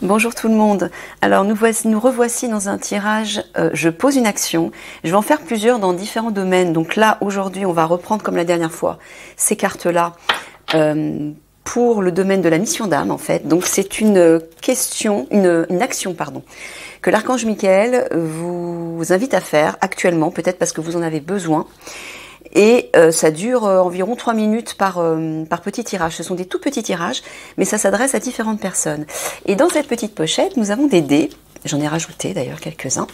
Bonjour tout le monde. Alors nous revoici dans un tirage, je pose une action, je vais en faire plusieurs dans différents domaines. Donc là aujourd'hui on va reprendre comme la dernière fois ces cartes-là pour le domaine de la mission d'âme en fait. Donc c'est une action que l'archange Michael vous invite à faire actuellement, peut-être parce que vous en avez besoin. Et ça dure environ 3 minutes par petit tirage. Ce sont des tout petits tirages, mais ça s'adresse à différentes personnes. Et dans cette petite pochette, nous avons des dés. J'en ai rajouté d'ailleurs quelques-uns.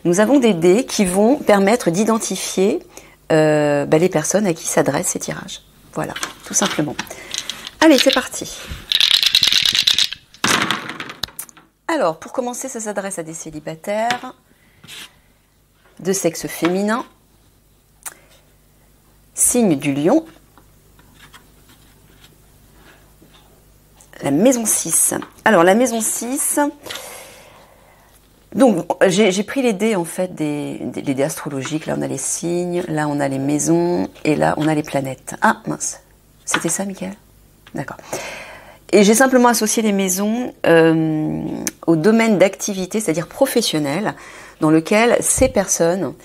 Nous avons des dés qui vont permettre d'identifier les personnes à qui s'adressent ces tirages. Voilà, tout simplement. Allez, c'est parti. Alors, pour commencer, ça s'adresse à des célibataires de sexe féminin. Signe du lion, la maison 6. Alors la maison 6, donc j'ai pris les dés en fait, les dés astrologiques. Là on a les signes, là on a les maisons et là on a les planètes. Ah mince, c'était ça Michael? D'accord. Et j'ai simplement associé les maisons au domaine d'activité, c'est-à-dire professionnel, dans lequel ces personnes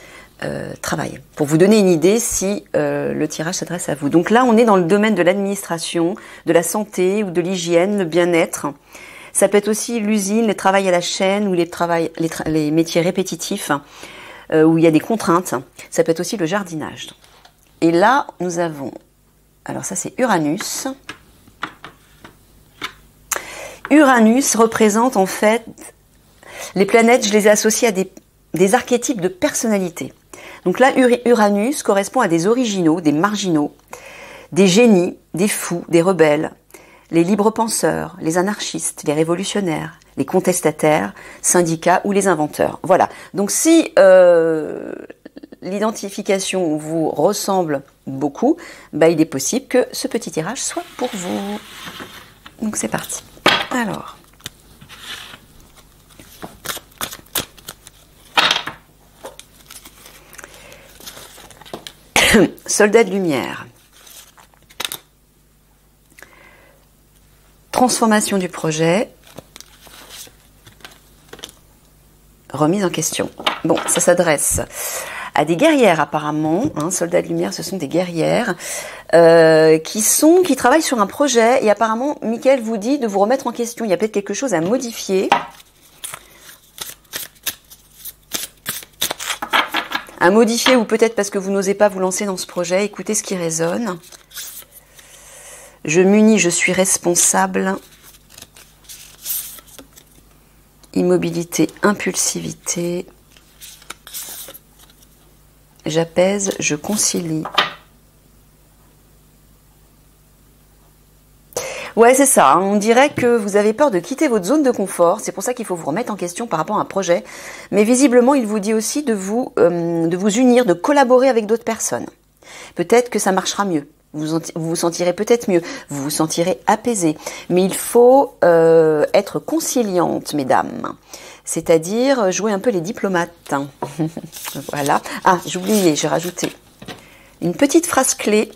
travail, pour vous donner une idée si le tirage s'adresse à vous. Donc là, on est dans le domaine de l'administration, de la santé ou de l'hygiène, le bien-être. Ça peut être aussi l'usine, les travails à la chaîne ou les métiers répétitifs où il y a des contraintes. Ça peut être aussi le jardinage. Et là, nous avons, alors ça c'est Uranus. Uranus représente en fait, les planètes, je les ai associées à des archétypes de personnalité. Donc là, Uranus correspond à des originaux, des marginaux, des génies, des fous, des rebelles, les libres penseurs, les anarchistes, les révolutionnaires, les contestataires, syndicats ou les inventeurs. Voilà. Donc si l'identification vous ressemble beaucoup, il est possible que ce petit tirage soit pour vous. Donc c'est parti. Alors... Soldat de lumière. Transformation du projet. Remise en question. Bon, ça s'adresse à des guerrières apparemment. Soldats de lumière, ce sont des guerrières qui travaillent sur un projet. Et apparemment, Michael vous dit de vous remettre en question. Il y a peut-être quelque chose à modifier. À modifier ou peut-être parce que vous n'osez pas vous lancer dans ce projet. Écoutez ce qui résonne. Je suis responsable. Immobilité, impulsivité. J'apaise, je concilie. Ouais, c'est ça. On dirait que vous avez peur de quitter votre zone de confort. C'est pour ça qu'il faut vous remettre en question par rapport à un projet. Mais visiblement, il vous dit aussi de vous unir, de collaborer avec d'autres personnes. Peut-être que ça marchera mieux. Vous vous sentirez peut-être mieux. Vous vous sentirez apaisé. Mais il faut être conciliante, mesdames. C'est-à-dire jouer un peu les diplomates. Voilà. Ah, j'ai oublié, j'ai rajouté une petite phrase clé.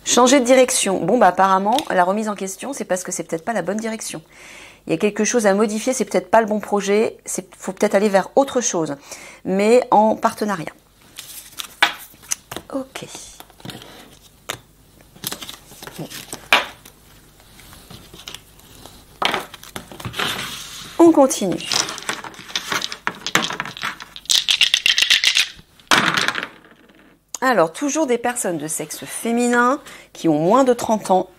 Changer de direction. Bon, apparemment, la remise en question, c'est parce que c'est peut-être pas la bonne direction. Il y a quelque chose à modifier, c'est peut-être pas le bon projet, faut peut-être aller vers autre chose, mais en partenariat. Ok. On continue. Alors, toujours des personnes de sexe féminin qui ont moins de 30 ans.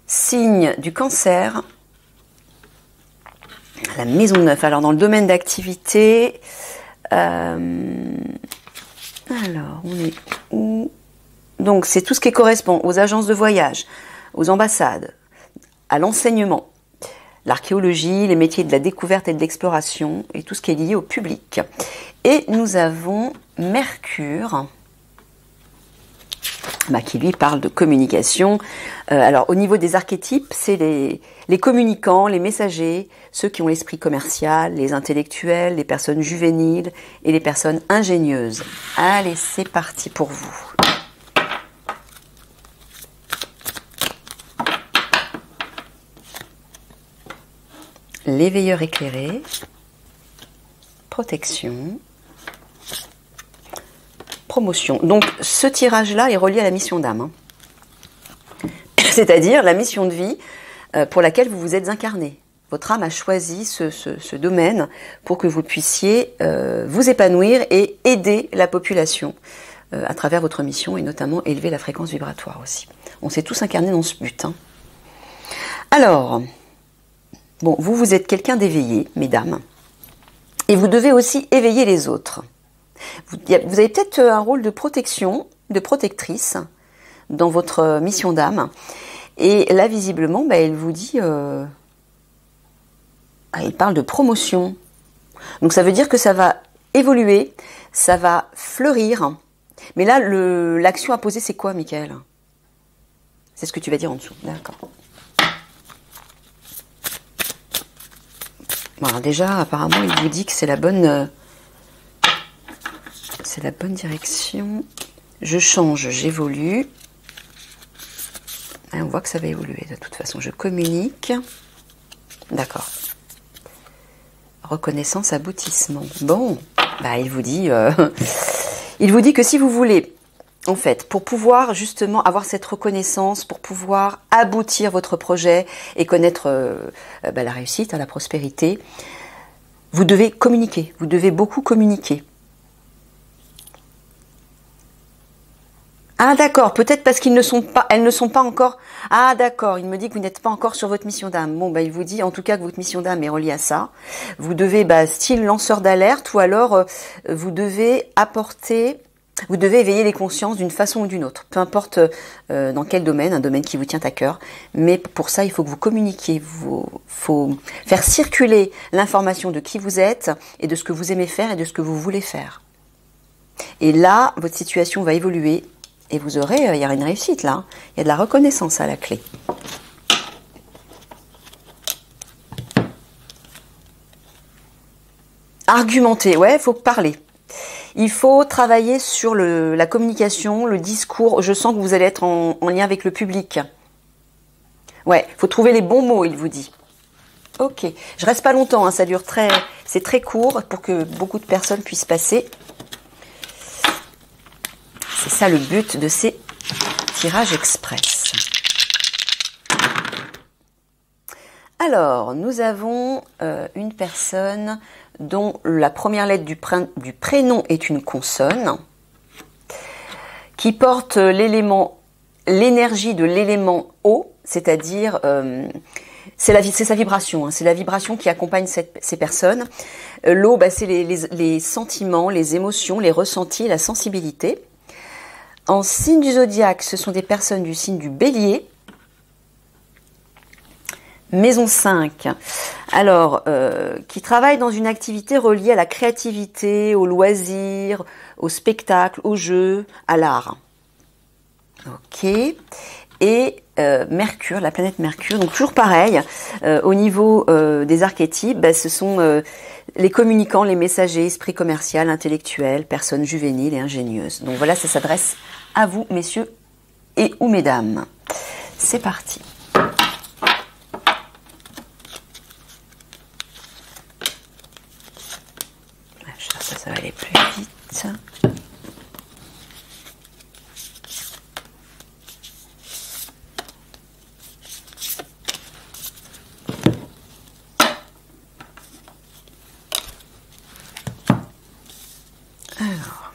Signe du cancer. La maison 9. Alors, dans le domaine d'activité, alors, on est où? Donc, c'est tout ce qui correspond aux agences de voyage, aux ambassades, à l'enseignement, l'archéologie, les métiers de la découverte et de l'exploration et tout ce qui est lié au public. Et nous avons Mercure, qui lui parle de communication. Alors au niveau des archétypes, c'est les communicants, les messagers, ceux qui ont l'esprit commercial, les intellectuels, les personnes juvéniles et les personnes ingénieuses. Allez, c'est parti pour vous. l'éveilleur éclairé, protection, promotion. Donc ce tirage-là est relié à la mission d'âme, hein. C'est-à-dire la mission de vie pour laquelle vous vous êtes incarné. Votre âme a choisi ce domaine pour que vous puissiez vous épanouir et aider la population à travers votre mission et notamment élever la fréquence vibratoire aussi. On s'est tous incarnés dans ce but, hein. Alors, bon, vous êtes quelqu'un d'éveillé, mesdames, et vous devez aussi éveiller les autres. Vous avez peut-être un rôle de protection, de protectrice dans votre mission d'âme. Et là, visiblement, elle vous dit... il parle de promotion. Donc ça veut dire que ça va évoluer, ça va fleurir. Mais là, l'action à poser, c'est quoi, Michael? C'est ce que tu vas dire en dessous. D'accord. Bon, alors déjà, apparemment, il vous dit que c'est la bonne direction. Je change, j'évolue. On voit que ça va évoluer. De toute façon, je communique. D'accord. Reconnaissance, aboutissement. Bon, il vous dit que si vous voulez, en fait, pour pouvoir justement avoir cette reconnaissance, pour pouvoir aboutir votre projet et connaître la réussite, la prospérité, vous devez communiquer. Vous devez beaucoup communiquer. Ah d'accord, peut-être parce elles ne sont pas encore... Ah d'accord, il me dit que vous n'êtes pas encore sur votre mission d'âme. Bon, il vous dit en tout cas que votre mission d'âme est reliée à ça. Vous devez, style lanceur d'alerte, ou alors vous devez éveiller les consciences d'une façon ou d'une autre. Peu importe dans quel domaine, un domaine qui vous tient à cœur. Mais pour ça, il faut que vous communiquiez. Il faut faire circuler l'information de qui vous êtes et de ce que vous aimez faire et de ce que vous voulez faire. Et là, votre situation va évoluer. Et vous aurez, il y aura une réussite là. Il y a de la reconnaissance à la clé. Argumenter, ouais, il faut parler. Il faut travailler sur la communication, le discours. Je sens que vous allez être en lien avec le public. Ouais, il faut trouver les bons mots, il vous dit. Ok, je reste pas longtemps, hein, c'est très court pour que beaucoup de personnes puissent passer. C'est ça le but de ces tirages express. Alors, nous avons une personne dont la première lettre du prénom est une consonne, qui porte l'énergie de l'élément eau, c'est-à-dire c'est sa vibration, hein, c'est la vibration qui accompagne ces personnes. L'eau, c'est les sentiments, les émotions, les ressentis, la sensibilité. En signe du zodiaque, ce sont des personnes du signe du Bélier. Maison 5, alors, qui travaillent dans une activité reliée à la créativité, au loisir, au spectacle, au jeu, à l'art. Ok. Et Mercure, la planète Mercure, donc toujours pareil, au niveau des archétypes, ce sont les communicants, les messagers, esprit commercial, intellectuel, personnes juvéniles et ingénieuses. Donc voilà, ça s'adresse à vous, messieurs et ou mesdames. C'est parti. Ça va aller plus vite. Alors,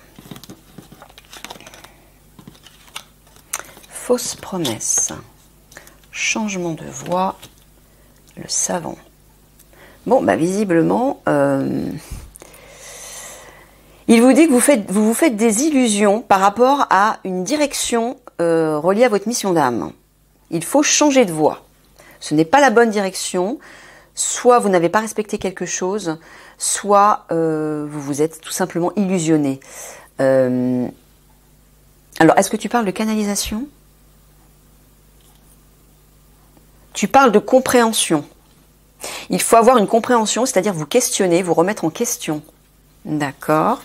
fausse promesse, changement de voix, le savant. Bon, visiblement, il vous dit que vous vous faites des illusions par rapport à une direction reliée à votre mission d'âme. Il faut changer de voie. Ce n'est pas la bonne direction. Soit vous n'avez pas respecté quelque chose, soit vous vous êtes tout simplement illusionné. Alors, est-ce que tu parles de canalisation? Tu parles de compréhension. Il faut avoir une compréhension, c'est-à-dire vous questionner, vous remettre en question. D'accord.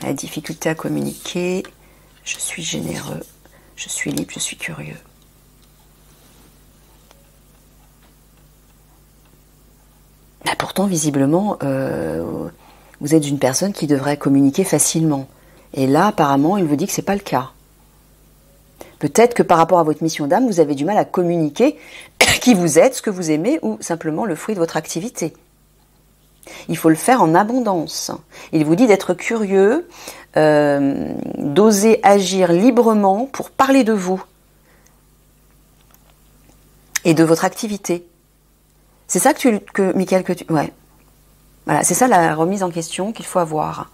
La difficulté à communiquer. Je suis généreux. Je suis libre, je suis curieux. pourtant, visiblement, vous êtes une personne qui devrait communiquer facilement. Et là, apparemment, il vous dit que c'est pas le cas. Peut-être que par rapport à votre mission d'âme, vous avez du mal à communiquer qui vous êtes, ce que vous aimez, ou simplement le fruit de votre activité. Il faut le faire en abondance. Il vous dit d'être curieux, d'oser agir librement pour parler de vous et de votre activité. C'est ça Michael, ouais. Voilà, c'est ça la remise en question qu'il faut avoir.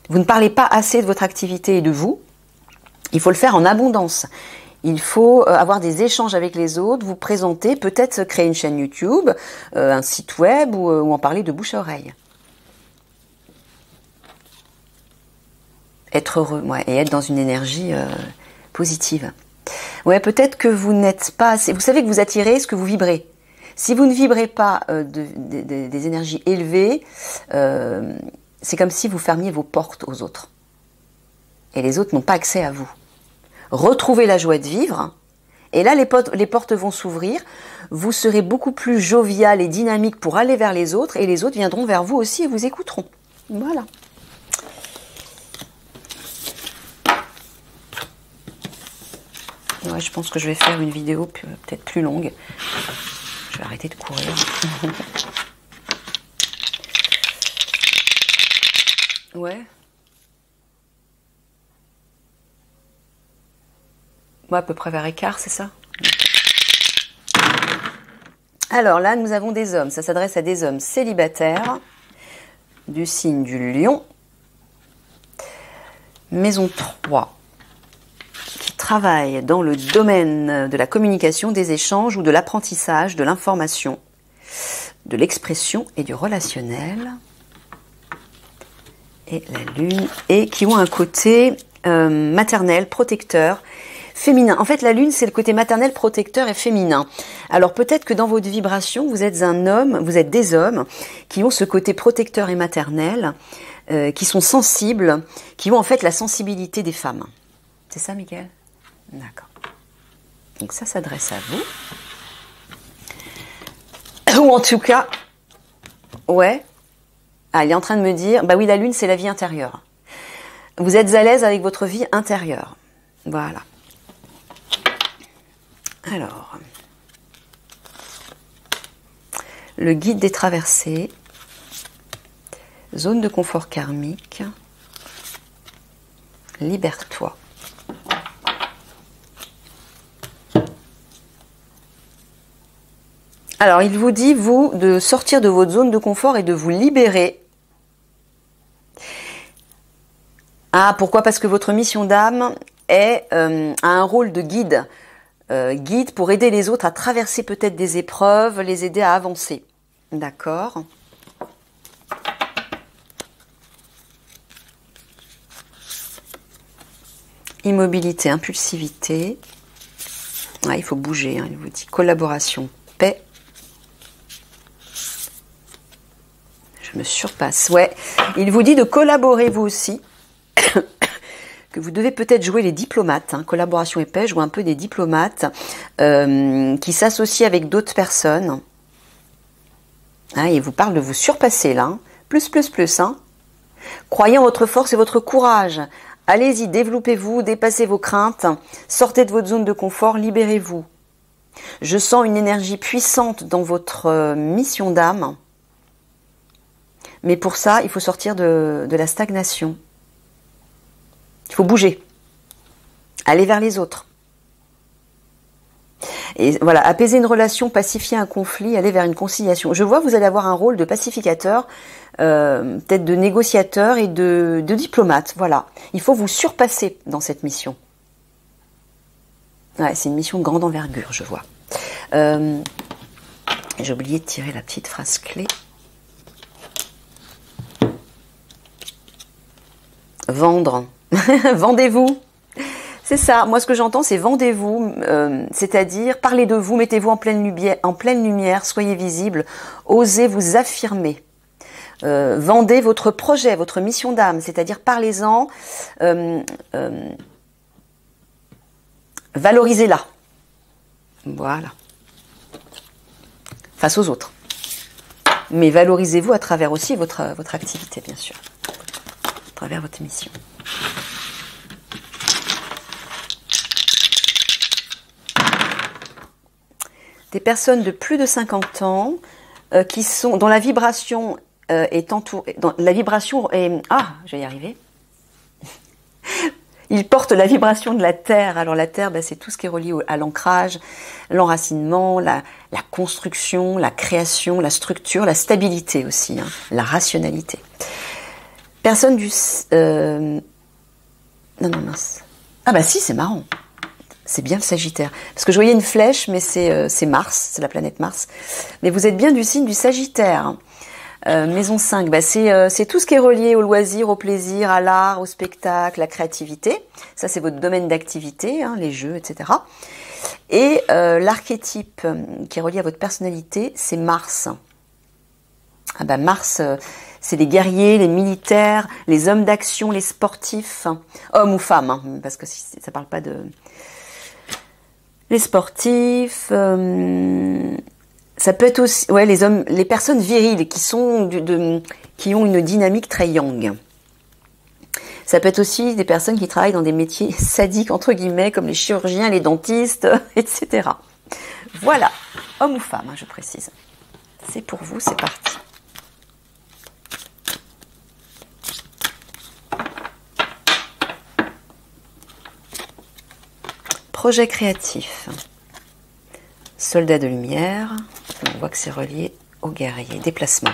Vous ne parlez pas assez de votre activité et de vous. Il faut le faire en abondance. Il faut avoir des échanges avec les autres, vous présenter, peut-être créer une chaîne YouTube, un site web ou en parler de bouche à oreille. Être heureux, ouais, et être dans une énergie positive. Ouais, peut-être que vous n'êtes pas assez... Vous savez que vous attirez ce que vous vibrez. Si vous ne vibrez pas des énergies élevées, c'est comme si vous fermiez vos portes aux autres. Et les autres n'ont pas accès à vous. Retrouvez la joie de vivre, et là les portes vont s'ouvrir, vous serez beaucoup plus jovial et dynamique pour aller vers les autres, et les autres viendront vers vous aussi et vous écouteront. Voilà. Ouais, je pense que je vais faire une vidéo peut-être plus longue. Je vais arrêter de courir. Ouais. Moi, à peu près vers écart, c'est ça? Alors là, nous avons des hommes. Ça s'adresse à des hommes célibataires du signe du Lion. Maison 3. Qui travaillent dans le domaine de la communication, des échanges ou de l'apprentissage, de l'information, de l'expression et du relationnel. Et la Lune. Et qui ont un côté maternel, protecteur, féminin. En fait, la Lune, c'est le côté maternel, protecteur et féminin. Alors peut-être que dans votre vibration, vous êtes un homme, vous êtes des hommes qui ont ce côté protecteur et maternel, qui sont sensibles, qui ont en fait la sensibilité des femmes. C'est ça, Michael? D'accord. Donc ça s'adresse à vous. Ou en tout cas, ouais. Ah, il est en train de me dire, bah oui, la Lune, c'est la vie intérieure. Vous êtes à l'aise avec votre vie intérieure. Voilà. Alors, le guide des traversées, zone de confort karmique, libère-toi. Alors, il vous dit, vous, de sortir de votre zone de confort et de vous libérer. Ah, pourquoi? Parce que votre mission d'âme a un rôle de guide. Guide pour aider les autres à traverser peut-être des épreuves, les aider à avancer. D'accord. Immobilité, impulsivité. Ah, il faut bouger, hein, il vous dit. Collaboration, paix. Je me surpasse. Ouais, il vous dit de collaborer vous aussi. Que vous devez peut-être jouer les diplomates, hein, collaboration et paix, jouer un peu des diplomates qui s'associent avec d'autres personnes. Hein, il vous parle de vous surpasser là, hein. Plus, hein. Croyez en votre force et votre courage. Allez-y, développez-vous, dépassez vos craintes, sortez de votre zone de confort, libérez-vous. Je sens une énergie puissante dans votre mission d'âme, mais pour ça, il faut sortir de la stagnation. Il faut bouger, aller vers les autres. Et voilà, apaiser une relation, pacifier un conflit, aller vers une conciliation. Je vois que vous allez avoir un rôle de pacificateur, peut-être de négociateur et de diplomate. Voilà, il faut vous surpasser dans cette mission. Ouais, c'est une mission de grande envergure, je vois. J'ai oublié de tirer la petite phrase clé. Vendre. Vendez-vous. C'est ça. Moi, ce que j'entends, c'est vendez-vous, c'est-à-dire parlez de vous, mettez-vous en pleine lumière, soyez visible, osez vous affirmer. Vendez votre projet, votre mission d'âme, c'est-à-dire parlez-en, valorisez-la. Voilà. Face aux autres. mais valorisez-vous à travers aussi votre activité, bien sûr, à travers votre mission. Des personnes de plus de 50 ans dont la vibration est entourée, la vibration est, je vais y arriver. Ils portent la vibration de la terre. Alors la terre, c'est tout ce qui est relié à l'ancrage, l'enracinement, la construction, la création, la structure, la stabilité aussi, la rationalité. Personne du... non, mince. Si, c'est marrant. C'est bien le Sagittaire. Parce que je voyais une flèche, mais c'est Mars, c'est la planète Mars. Mais vous êtes bien du signe du Sagittaire. Maison 5, c'est tout ce qui est relié au loisir, au plaisir, à l'art, au spectacle, à la créativité. Ça, c'est votre domaine d'activité, les jeux, etc. Et l'archétype qui est relié à votre personnalité, c'est Mars. Mars, c'est les guerriers, les militaires, les hommes d'action, les sportifs, hommes ou femmes, parce que ça parle pas de... Les sportifs... ça peut être aussi les hommes, les personnes viriles qui ont une dynamique très yang. Ça peut être aussi des personnes qui travaillent dans des métiers sadiques entre guillemets comme les chirurgiens, les dentistes, etc. Voilà, homme ou femme, je précise. C'est pour vous, c'est parti. Projet créatif. Soldat de lumière. On voit que c'est relié au guerrier. Déplacement.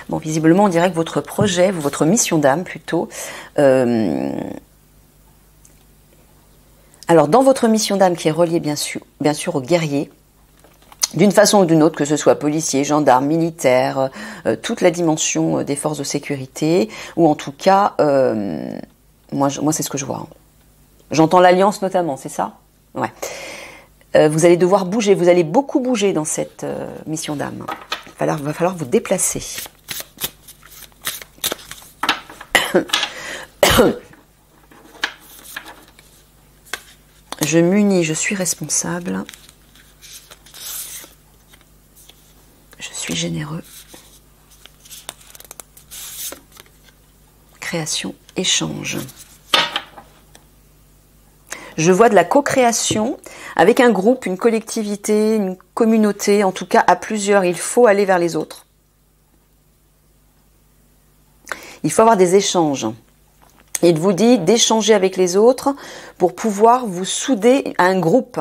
Bon, visiblement, on dirait que votre projet, votre mission d'âme plutôt... Alors, dans votre mission d'âme qui est reliée bien sûr au guerrier, d'une façon ou d'une autre, que ce soit policier, gendarme, militaire, toute la dimension des forces de sécurité, ou en tout cas, moi c'est ce que je vois. J'entends l'alliance notamment, c'est ça ? Ouais. Vous allez devoir bouger, vous allez beaucoup bouger dans cette mission d'âme. Il va falloir vous déplacer. Je m'unis, je suis responsable. Je suis généreux. Création, échange. Je vois de la co-création avec un groupe, une collectivité, une communauté, en tout cas à plusieurs. Il faut aller vers les autres. Il faut avoir des échanges. Il vous dit d'échanger avec les autres pour pouvoir vous souder à un groupe.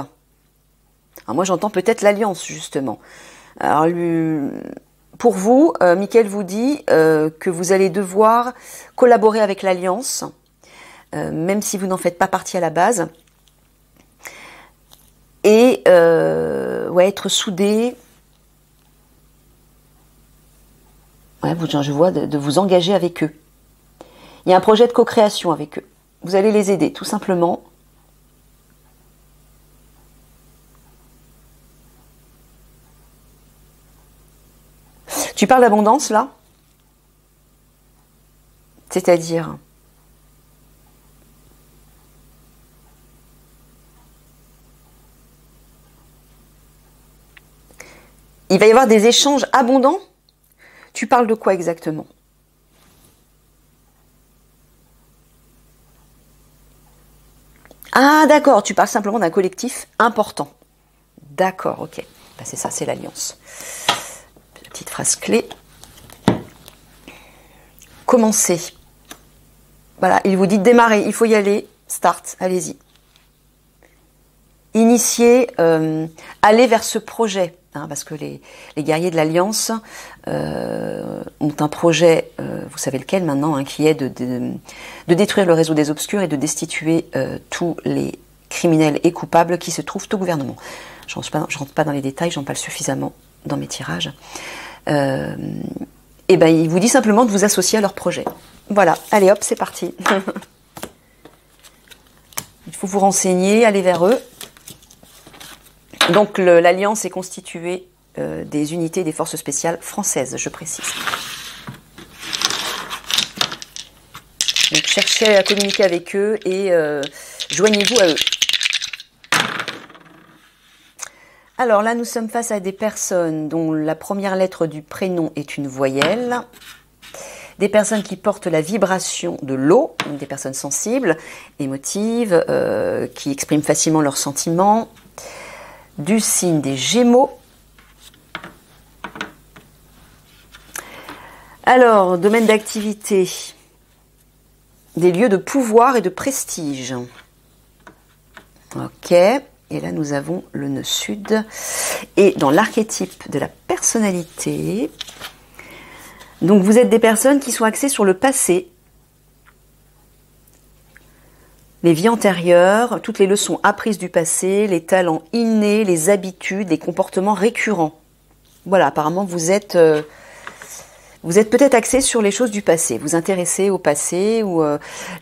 Alors moi j'entends peut-être l'alliance justement. Alors pour vous, Mickaël vous dit que vous allez devoir collaborer avec l'alliance, même si vous n'en faites pas partie à la base. Et être soudé. Je vois de vous engager avec eux. Il y a un projet de co-création avec eux. Vous allez les aider, tout simplement. Tu parles d'abondance, là ? C'est-à-dire ? Il va y avoir des échanges abondants ? Tu parles de quoi exactement ? Ah d'accord, tu parles simplement d'un collectif important. D'accord, ok. C'est ça, c'est l'alliance. Petite phrase clé. Commencez. Voilà, il vous dit démarrer, il faut y aller. Start, allez-y. Initiez, allez vers ce projet. Parce que les guerriers de l'Alliance ont un projet, vous savez lequel maintenant, qui est de détruire le réseau des obscurs et de destituer tous les criminels et coupables qui se trouvent au gouvernement. Je rentre pas dans les détails, j'en parle suffisamment dans mes tirages. Il vous dit simplement de vous associer à leur projet. Voilà, allez hop, c'est parti. Il faut vous renseigner, aller vers eux. Donc l'Alliance est constituée des unités des forces spéciales françaises, je précise. Donc cherchez à communiquer avec eux et joignez-vous à eux. Alors là, nous sommes face à des personnes dont la première lettre du prénom est une voyelle. Des personnes qui portent la vibration de l'eau, des personnes sensibles, émotives, qui expriment facilement leurs sentiments. Du signe des Gémeaux. Alors, domaine d'activité, des lieux de pouvoir et de prestige. Ok, et là nous avons le nœud sud. Et dans l'archétype de la personnalité, donc vous êtes des personnes qui sont axées sur le passé, les vies antérieures, toutes les leçons apprises du passé, les talents innés, les habitudes, les comportements récurrents. Voilà, apparemment vous êtes peut-être axé sur les choses du passé, vous intéressez au passé ou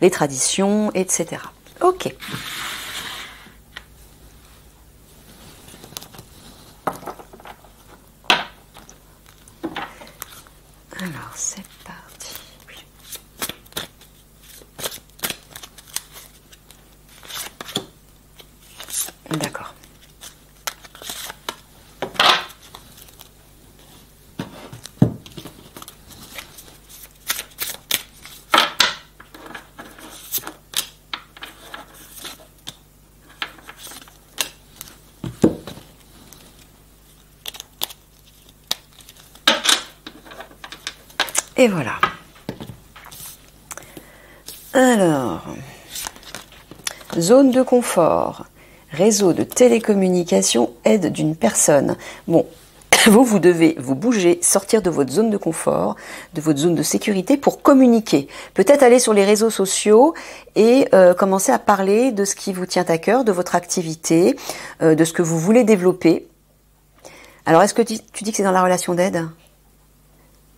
les traditions, etc. Ok. Alors, c'est parti. D'accord. Et voilà. Alors, zone de confort, réseau de télécommunication, aide d'une personne. Bon, vous devez vous bouger, sortir de votre zone de confort, de votre zone de sécurité pour communiquer. Peut-être aller sur les réseaux sociaux et commencer à parler de ce qui vous tient à cœur, de votre activité, de ce que vous voulez développer. Alors, est-ce que tu dis que c'est dans la relation d'aide ?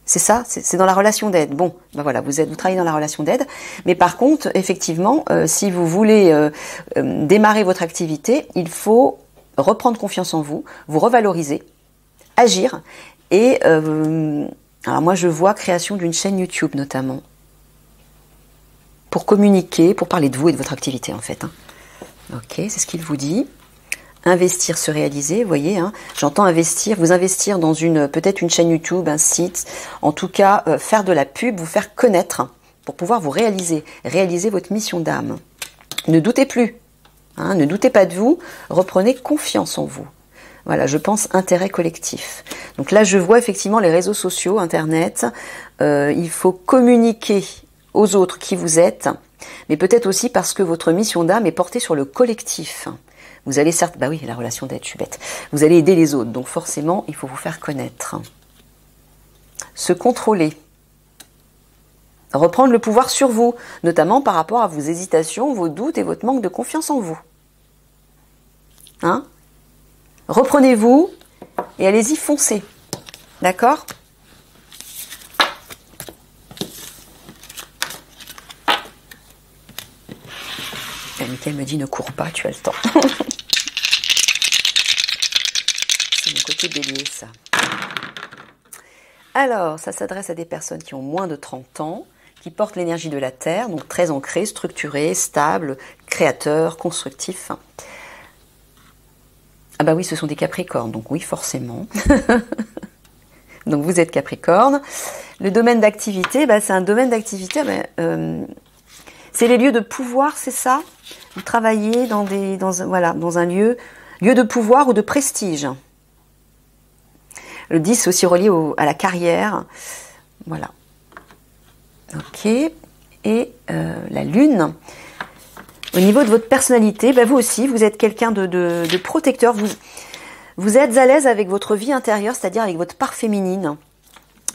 C'est ça, c'est dans la relation d'aide. Bon, ben voilà, vous travaillez dans la relation d'aide. Mais par contre, effectivement, si vous voulez démarrer votre activité, il faut reprendre confiance en vous, vous revaloriser, agir. Et alors moi, je vois création d'une chaîne YouTube notamment pour communiquer, pour parler de vous et de votre activité en fait. Hein. Ok, c'est ce qu'il vous dit. Investir, se réaliser, vous voyez, hein, j'entends investir, vous investir dans peut-être une chaîne YouTube, un site, en tout cas faire de la pub, vous faire connaître pour pouvoir vous réaliser votre mission d'âme. Ne doutez plus, hein, ne doutez pas de vous, reprenez confiance en vous. Voilà, je pense intérêt collectif. Donc là, je vois effectivement les réseaux sociaux, Internet, il faut communiquer aux autres qui vous êtes, mais peut-être aussi parce que votre mission d'âme est portée sur le collectif. Vous allez certes, bah oui, la relation d'aide, je suis bête. Vous allez aider les autres, donc forcément, il faut vous faire connaître. Se contrôler. Reprendre le pouvoir sur vous, notamment par rapport à vos hésitations, vos doutes et votre manque de confiance en vous. Hein ? Reprenez-vous et allez-y, foncez. D'accord ? Mickaël me dit ne cours pas, tu as le temps. C'est mon côté bélier, ça. Alors, ça s'adresse à des personnes qui ont moins de 30 ans, qui portent l'énergie de la Terre, donc très ancrées, structurées, stables, créateurs, constructifs. Ah bah oui, ce sont des Capricornes, donc oui, forcément. Donc vous êtes Capricorne. Le domaine d'activité, bah, c'est un domaine d'activité... c'est les lieux de pouvoir, c'est ça ? Vous travaillez dans un lieu de pouvoir ou de prestige. Le 10 c'est aussi relié à la carrière. Voilà. Ok. Et la lune. Au niveau de votre personnalité, bah vous aussi, vous êtes quelqu'un de protecteur. Vous êtes à l'aise avec votre vie intérieure, c'est-à-dire avec votre part féminine.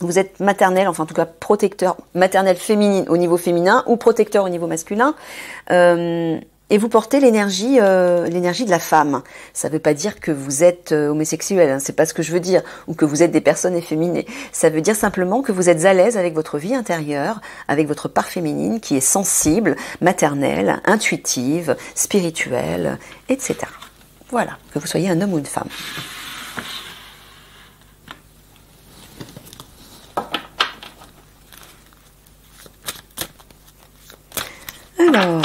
Vous êtes maternelle, enfin en tout cas protecteur maternel féminine au niveau féminin ou protecteur au niveau masculin. Et vous portez l'énergie de la femme. Ça ne veut pas dire que vous êtes homosexuel, hein, c'est pas ce que je veux dire, ou que vous êtes des personnes efféminées. Ça veut dire simplement que vous êtes à l'aise avec votre vie intérieure, avec votre part féminine qui est sensible, maternelle, intuitive, spirituelle, etc. Voilà, que vous soyez un homme ou une femme. Alors...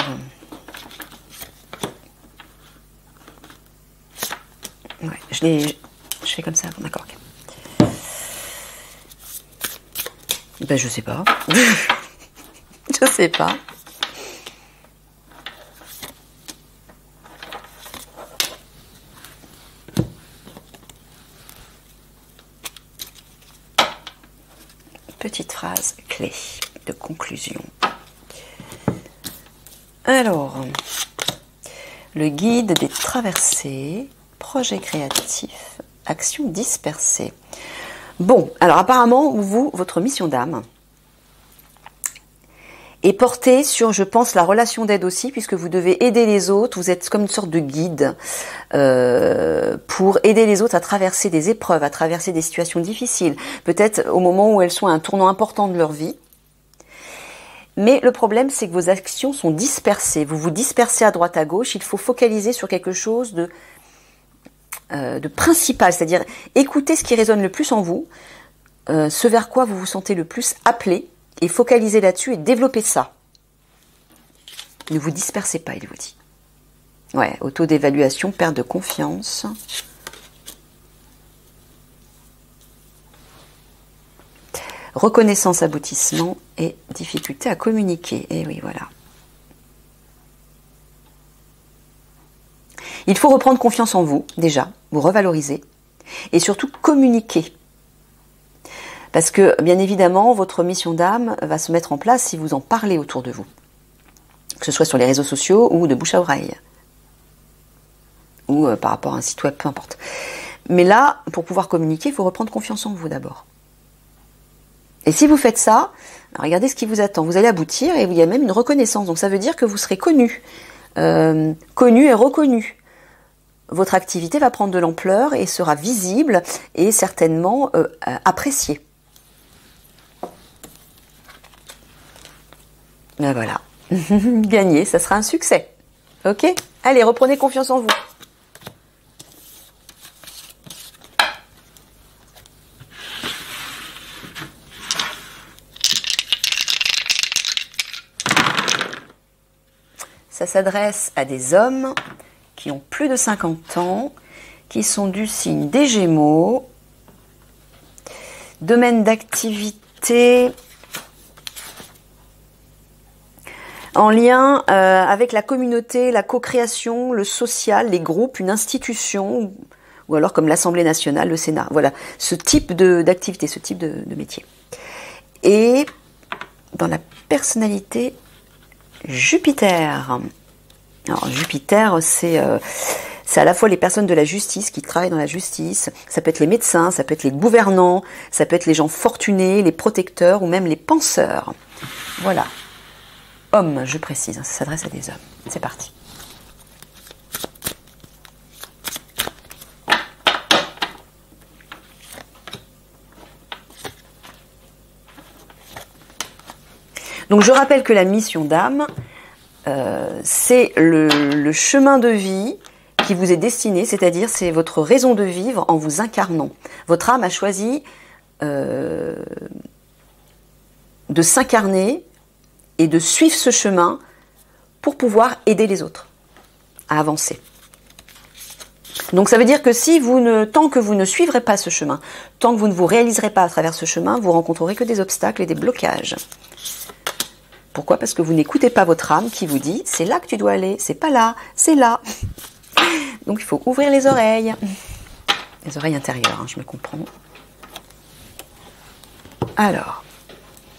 Ouais, je fais comme ça, d'accord. Ok. Ben, je sais pas. Je sais pas. Petite phrase clé de conclusion. Alors, le guide des traversées, projet créatif, action dispersée. Bon, alors apparemment, vous, votre mission d'âme est portée sur, je pense, la relation d'aide aussi, puisque vous devez aider les autres, vous êtes comme une sorte de guide pour aider les autres à traverser des épreuves, à traverser des situations difficiles, peut-être au moment où elles sont à un tournant important de leur vie. Mais le problème, c'est que vos actions sont dispersées. Vous vous dispersez à droite, à gauche. Il faut focaliser sur quelque chose de principal, c'est-à-dire écoutez ce qui résonne le plus en vous, ce vers quoi vous vous sentez le plus appelé, et focalisez là-dessus et développez ça. Ne vous dispersez pas, il vous dit. Ouais, auto-d'évaluation, perte de confiance. Reconnaissance, aboutissement et difficulté à communiquer. Et oui, voilà. Il faut reprendre confiance en vous, déjà, vous revaloriser, et surtout communiquer. Parce que, bien évidemment, votre mission d'âme va se mettre en place si vous en parlez autour de vous. Que ce soit sur les réseaux sociaux ou de bouche à oreille. Ou par rapport à un site web, peu importe. Mais là, pour pouvoir communiquer, il faut reprendre confiance en vous d'abord. Et si vous faites ça, regardez ce qui vous attend. Vous allez aboutir et il y a même une reconnaissance. Donc ça veut dire que vous serez connu. Connu et reconnu. Votre activité va prendre de l'ampleur et sera visible et certainement appréciée. Ben voilà. Gagné, ça sera un succès. Ok ? Allez, reprenez confiance en vous. Ça s'adresse à des hommes qui ont plus de 50 ans, qui sont du signe des Gémeaux, domaine d'activité en lien avec la communauté, la co-création, le social, les groupes, une institution, ou alors comme l'Assemblée nationale, le Sénat. Voilà, ce type d'activité, ce type de métier. Et dans la personnalité, Jupiter. Alors Jupiter, c'est à la fois les personnes de la justice qui travaillent dans la justice, ça peut être les médecins, ça peut être les gouvernants, ça peut être les gens fortunés, les protecteurs ou même les penseurs. Voilà. Hommes, je précise, ça s'adresse à des hommes. C'est parti. Donc je rappelle que la mission d'âme, c'est le chemin de vie qui vous est destiné, c'est-à-dire c'est votre raison de vivre en vous incarnant. Votre âme a choisi de s'incarner et de suivre ce chemin pour pouvoir aider les autres à avancer. Donc ça veut dire que tant que vous ne suivrez pas ce chemin, tant que vous ne vous réaliserez pas à travers ce chemin, vous rencontrerez que des obstacles et des blocages. Pourquoi ? Parce que vous n'écoutez pas votre âme qui vous dit « c'est là que tu dois aller, c'est pas là, c'est là ». Donc il faut ouvrir les oreilles intérieures, hein, je me comprends. Alors,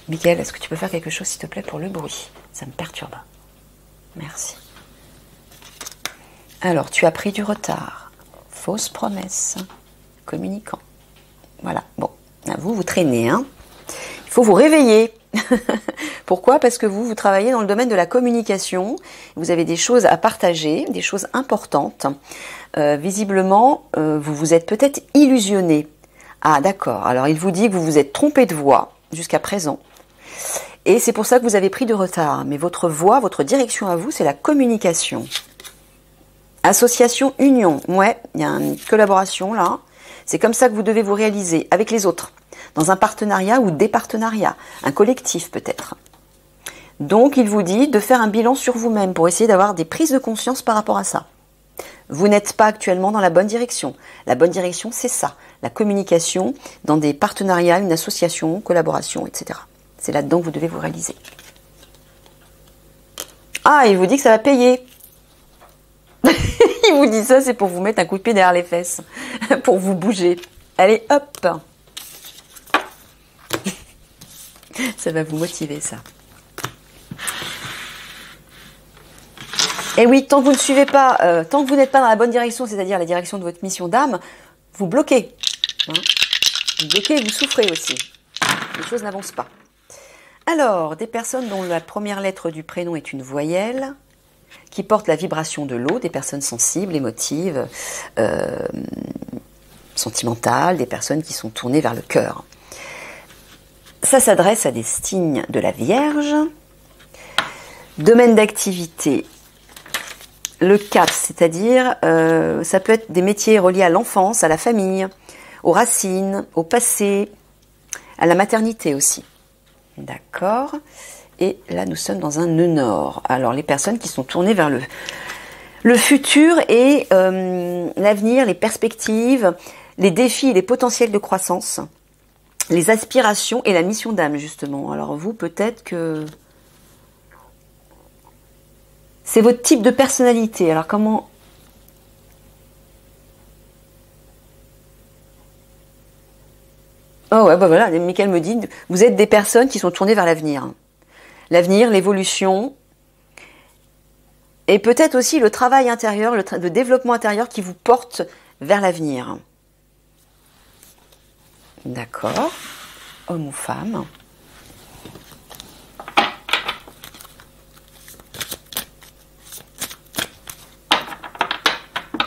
Miguel, est-ce que tu peux faire quelque chose s'il te plaît pour le bruit ? Ça me perturbe. Merci. Alors, tu as pris du retard. Fausse promesse. Communicant. Voilà, bon, vous traînez, hein. Il faut vous réveiller. Pourquoi ? Parce que vous travaillez dans le domaine de la communication, vous avez des choses à partager, des choses importantes. Visiblement, vous vous êtes peut-être illusionné. Ah d'accord, alors il vous dit que vous vous êtes trompé de voie jusqu'à présent. Et c'est pour ça que vous avez pris du retard. Mais votre voie, votre direction à vous, c'est la communication. Association, union. Ouais, il y a une collaboration là. C'est comme ça que vous devez vous réaliser avec les autres. Dans un partenariat ou des partenariats, un collectif peut-être. Donc il vous dit de faire un bilan sur vous-même pour essayer d'avoir des prises de conscience par rapport à ça. Vous n'êtes pas actuellement dans la bonne direction. La bonne direction, c'est ça. La communication dans des partenariats, une association, collaboration, etc. C'est là-dedans que vous devez vous réaliser. Ah, il vous dit que ça va payer. Il vous dit ça, c'est pour vous mettre un coup de pied derrière les fesses. Pour vous bouger. Allez, hop. Ça va vous motiver, ça. Et oui, tant que vous ne suivez pas, tant que vous n'êtes pas dans la bonne direction, c'est-à-dire la direction de votre mission d'âme, vous bloquez. Hein, vous bloquez et vous souffrez aussi. Les choses n'avancent pas. Alors, des personnes dont la première lettre du prénom est une voyelle, qui portent la vibration de l'eau, des personnes sensibles, émotives, sentimentales, des personnes qui sont tournées vers le cœur. Ça s'adresse à des signes de la Vierge. Domaine d'activité, le 4, c'est-à-dire ça peut être des métiers reliés à l'enfance, à la famille, aux racines, au passé, à la maternité aussi. D'accord. Et là, nous sommes dans un nœud nord. Alors, les personnes qui sont tournées vers le futur et l'avenir, les perspectives, les défis, les potentiels de croissance, les aspirations et la mission d'âme, justement. Alors, vous, peut-être que c'est votre type de personnalité. Alors, comment... Oh ouais, bah voilà, Michael me dit, vous êtes des personnes qui sont tournées vers l'avenir. L'avenir, l'évolution, et peut-être aussi le travail intérieur, le développement intérieur qui vous porte vers l'avenir. D'accord. Homme ou femme.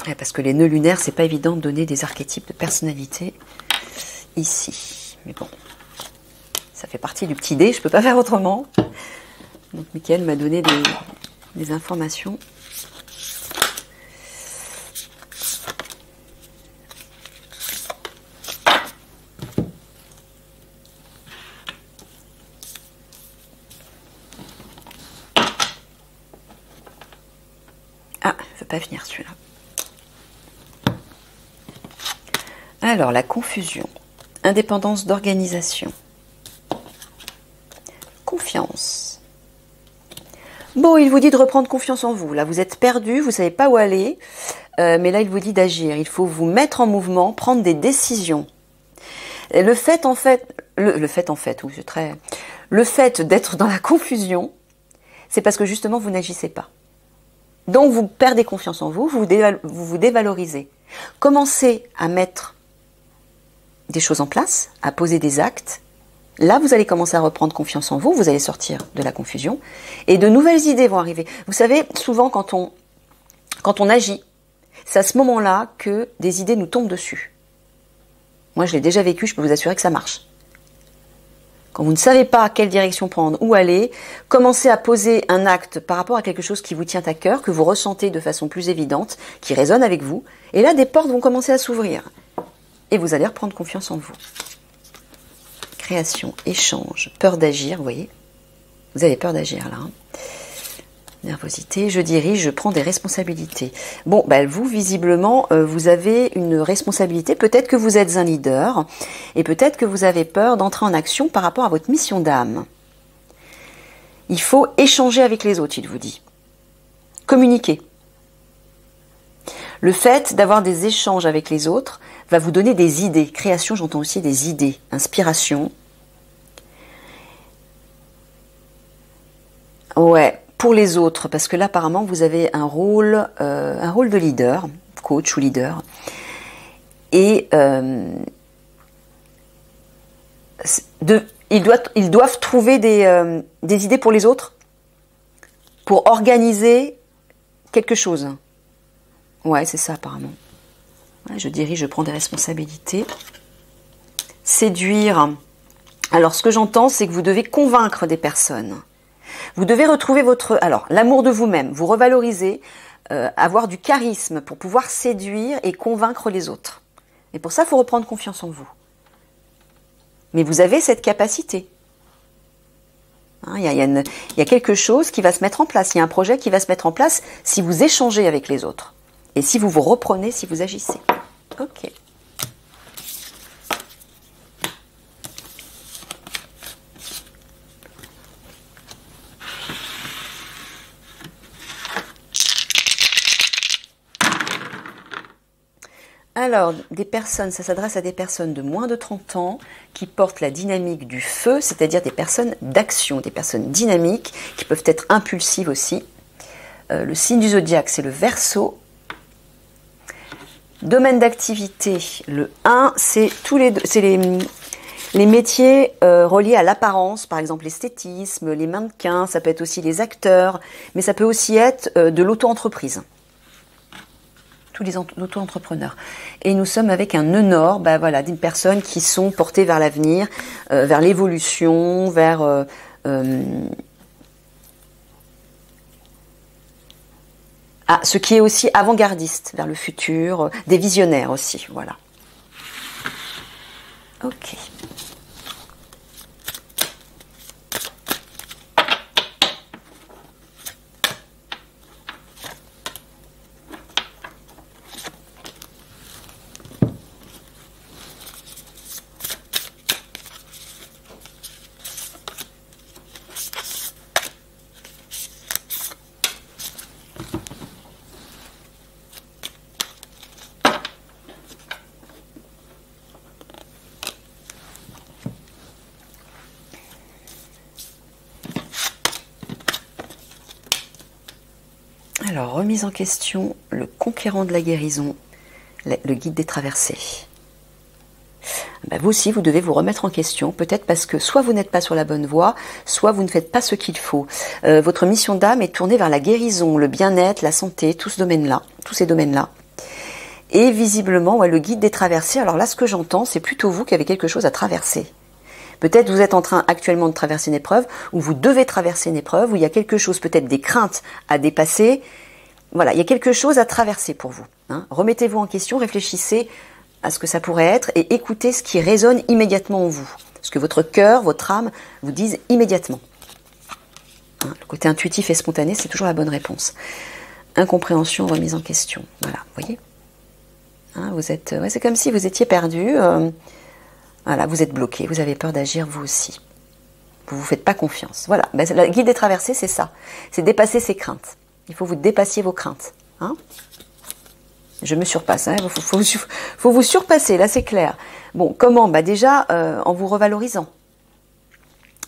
Ouais, parce que les nœuds lunaires, c'est pas évident de donner des archétypes de personnalité ici. Mais bon, ça fait partie du petit dé, je peux pas faire autrement. Donc Michael m'a donné des informations. Ah, il ne veut pas venir celui-là. Alors, la confusion. Indépendance d'organisation. Confiance. Bon, il vous dit de reprendre confiance en vous. Là, vous êtes perdu, vous ne savez pas où aller. Mais là, il vous dit d'agir. Il faut vous mettre en mouvement, prendre des décisions. Et le fait d'être dans la confusion, c'est parce que justement, vous n'agissez pas. Donc, vous perdez confiance en vous, vous vous dévalorisez. Commencez à mettre des choses en place, à poser des actes. Là, vous allez commencer à reprendre confiance en vous, vous allez sortir de la confusion et de nouvelles idées vont arriver. Vous savez, souvent quand on agit, c'est à ce moment-là que des idées nous tombent dessus. Moi, je l'ai déjà vécu, je peux vous assurer que ça marche. Quand vous ne savez pas quelle direction prendre, où aller, commencez à poser un acte par rapport à quelque chose qui vous tient à cœur, que vous ressentez de façon plus évidente, qui résonne avec vous. Et là, des portes vont commencer à s'ouvrir. Et vous allez reprendre confiance en vous. Création, échange, peur d'agir, vous voyez. Vous avez peur d'agir là. Hein. Nervosité, je dirige, je prends des responsabilités. Bon, ben vous, visiblement, vous avez une responsabilité. Peut-être que vous êtes un leader et peut-être que vous avez peur d'entrer en action par rapport à votre mission d'âme. Il faut échanger avec les autres, il vous dit. Communiquer. Le fait d'avoir des échanges avec les autres va vous donner des idées. Création, j'entends aussi des idées. Inspiration. Ouais, pour les autres, parce que là, apparemment, vous avez un rôle de leader, coach ou leader. Et ils doivent trouver des idées pour les autres, pour organiser quelque chose. Ouais, c'est ça, apparemment. Ouais, je dirige, je prends des responsabilités. Séduire. Alors, ce que j'entends, c'est que vous devez convaincre des personnes. Vous devez retrouver l'amour de vous-même, vous revaloriser, avoir du charisme pour pouvoir séduire et convaincre les autres. Et pour ça, il faut reprendre confiance en vous. Mais vous avez cette capacité. Hein, il y a quelque chose qui va se mettre en place, il y a un projet qui va se mettre en place si vous échangez avec les autres. Et si vous vous reprenez, si vous agissez. Ok. Alors, des personnes, ça s'adresse à des personnes de moins de 30 ans qui portent la dynamique du feu, c'est-à-dire des personnes d'action, des personnes dynamiques qui peuvent être impulsives aussi. Le signe du zodiaque, c'est le Verseau. Domaine d'activité, le 1, c'est les métiers reliés à l'apparence, par exemple l'esthétisme, les mannequins, ça peut être aussi les acteurs, mais ça peut aussi être de l'auto-entreprise. Tous les auto-entrepreneurs. Et nous sommes avec un nœud nord, voilà, des personnes qui sont portées vers l'avenir, vers l'évolution, vers ce qui est aussi avant-gardiste, vers le futur, des visionnaires aussi, voilà. Ok. Alors, remise en question, le conquérant de la guérison, le guide des traversées. Vous aussi, vous devez vous remettre en question, peut-être parce que soit vous n'êtes pas sur la bonne voie, soit vous ne faites pas ce qu'il faut. Votre mission d'âme est tournée vers la guérison, le bien-être, la santé, tous ces domaines-là. Et visiblement, le guide des traversées, alors là, ce que j'entends, c'est plutôt vous qui avez quelque chose à traverser. Peut-être vous êtes en train actuellement de traverser une épreuve, ou vous devez traverser une épreuve, où il y a quelque chose, peut-être des craintes à dépasser. Voilà, il y a quelque chose à traverser pour vous. Remettez-vous en question, réfléchissez à ce que ça pourrait être et écoutez ce qui résonne immédiatement en vous. Ce que votre cœur, votre âme vous disent immédiatement. Le côté intuitif et spontané, c'est toujours la bonne réponse. Incompréhension, remise en question. Voilà, vous voyez, vous êtes, c'est comme si vous étiez perdu. Voilà, vous êtes bloqué, vous avez peur d'agir vous aussi. Vous ne vous faites pas confiance. Voilà, la guide des traversées, c'est ça. C'est dépasser ses craintes. Il faut que vous dépassiez vos craintes. Je me surpasse, faut vous surpasser, là c'est clair. Bon, comment ? Déjà, en vous revalorisant.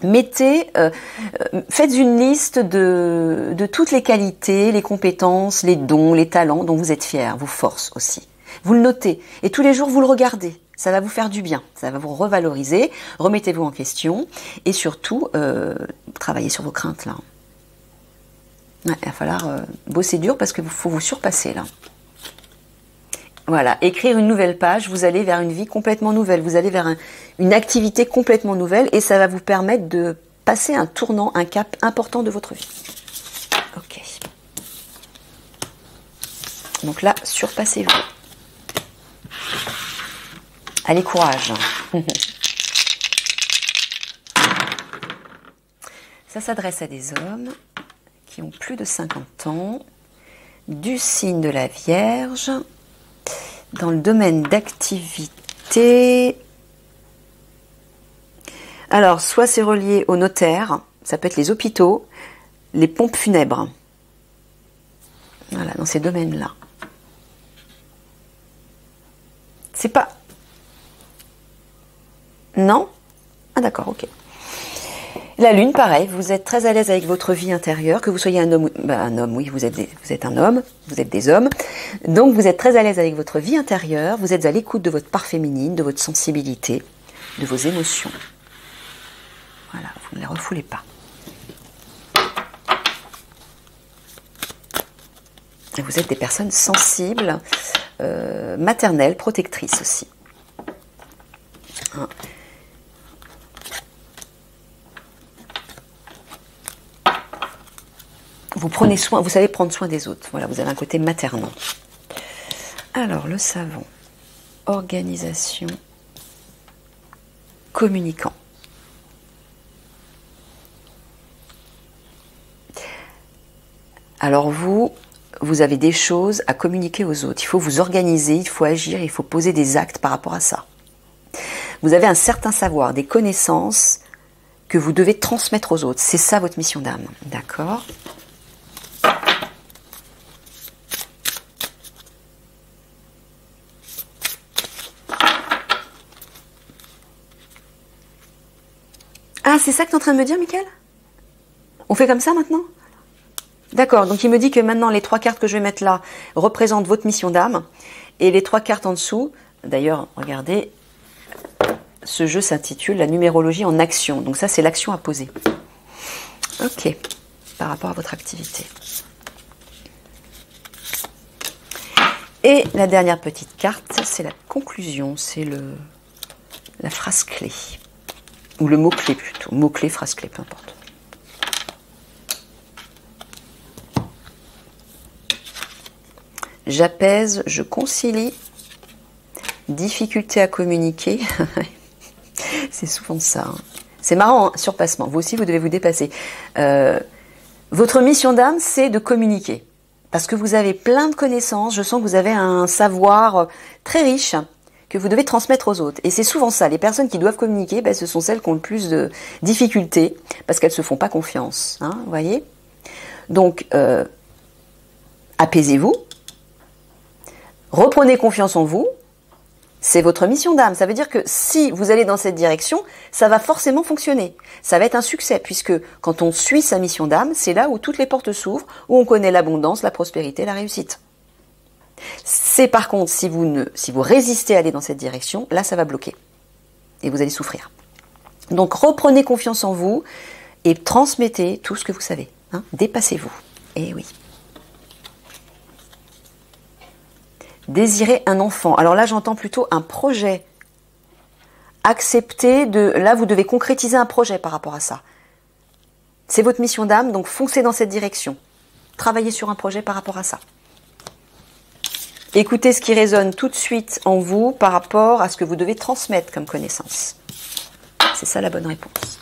Faites une liste de toutes les qualités, les compétences, les dons, les talents dont vous êtes fiers, vos forces aussi. Vous le notez et tous les jours vous le regardez. Ça va vous faire du bien, ça va vous revaloriser, remettez-vous en question et surtout, travaillez sur vos craintes là. Il va falloir bosser dur parce qu'il faut vous surpasser là. Voilà, écrire une nouvelle page, vous allez vers une vie complètement nouvelle, vous allez vers une activité complètement nouvelle et ça va vous permettre de passer un tournant, un cap important de votre vie. Ok. Donc là, surpassez-vous. Allez, courage. Ça s'adresse à des hommes qui ont plus de 50 ans, du signe de la Vierge, dans le domaine d'activité. Alors, soit c'est relié au notaire, ça peut être les hôpitaux, les pompes funèbres. Voilà, dans ces domaines-là. C'est pas... Non ? Ah d'accord, ok. La Lune, pareil, vous êtes très à l'aise avec votre vie intérieure, que vous soyez un homme, oui, vous êtes un homme, vous êtes des hommes, donc vous êtes très à l'aise avec votre vie intérieure, vous êtes à l'écoute de votre part féminine, de votre sensibilité, de vos émotions. Voilà, vous ne les refoulez pas. Et vous êtes des personnes sensibles, maternelles, protectrices aussi. Vous prenez soin, vous savez prendre soin des autres. Voilà, vous avez un côté maternant. Alors, le savant, organisation, communicant. Alors vous vous avez des choses à communiquer aux autres. Il faut vous organiser, il faut agir, il faut poser des actes par rapport à ça. Vous avez un certain savoir, des connaissances que vous devez transmettre aux autres. C'est ça votre mission d'âme. D'accord ? Ah, c'est ça que tu es en train de me dire, Mickaël ? On fait comme ça maintenant ? D'accord, donc il me dit que maintenant les 3 cartes que je vais mettre là représentent votre mission d'âme. Et les 3 cartes en dessous, d'ailleurs, regardez, ce jeu s'intitule la numérologie en action. Donc ça, c'est l'action à poser. Ok, par rapport à votre activité. Et la dernière petite carte, c'est la conclusion, c'est la phrase clé. Ou le mot-clé plutôt. Mot-clé, phrase clé, peu importe. J'apaise, je concilie. Difficulté à communiquer. C'est souvent ça. Hein. C'est marrant, hein, surpassement. Vous aussi, vous devez vous dépasser. Votre mission d'âme, c'est de communiquer. Parce que vous avez plein de connaissances. Je sens que vous avez un savoir très riche que vous devez transmettre aux autres. Et c'est souvent ça. Les personnes qui doivent communiquer, ben, ce sont celles qui ont le plus de difficultés parce qu'elles ne se font pas confiance. Hein, vous voyez ? Donc, apaisez-vous. Reprenez confiance en vous. C'est votre mission d'âme. Ça veut dire que si vous allez dans cette direction, ça va forcément fonctionner. Ça va être un succès, puisque quand on suit sa mission d'âme, c'est là où toutes les portes s'ouvrent, où on connaît l'abondance, la prospérité, la réussite. C'est par contre, si vous résistez à aller dans cette direction, là ça va bloquer. Et vous allez souffrir. Donc reprenez confiance en vous et transmettez tout ce que vous savez. Hein. Dépassez-vous. Eh oui. Désirer un enfant. Alors là, j'entends plutôt un projet. Accepter de... Là, vous devez concrétiser un projet par rapport à ça. C'est votre mission d'âme, donc foncez dans cette direction. Travaillez sur un projet par rapport à ça. Écoutez ce qui résonne tout de suite en vous par rapport à ce que vous devez transmettre comme connaissance. C'est ça la bonne réponse.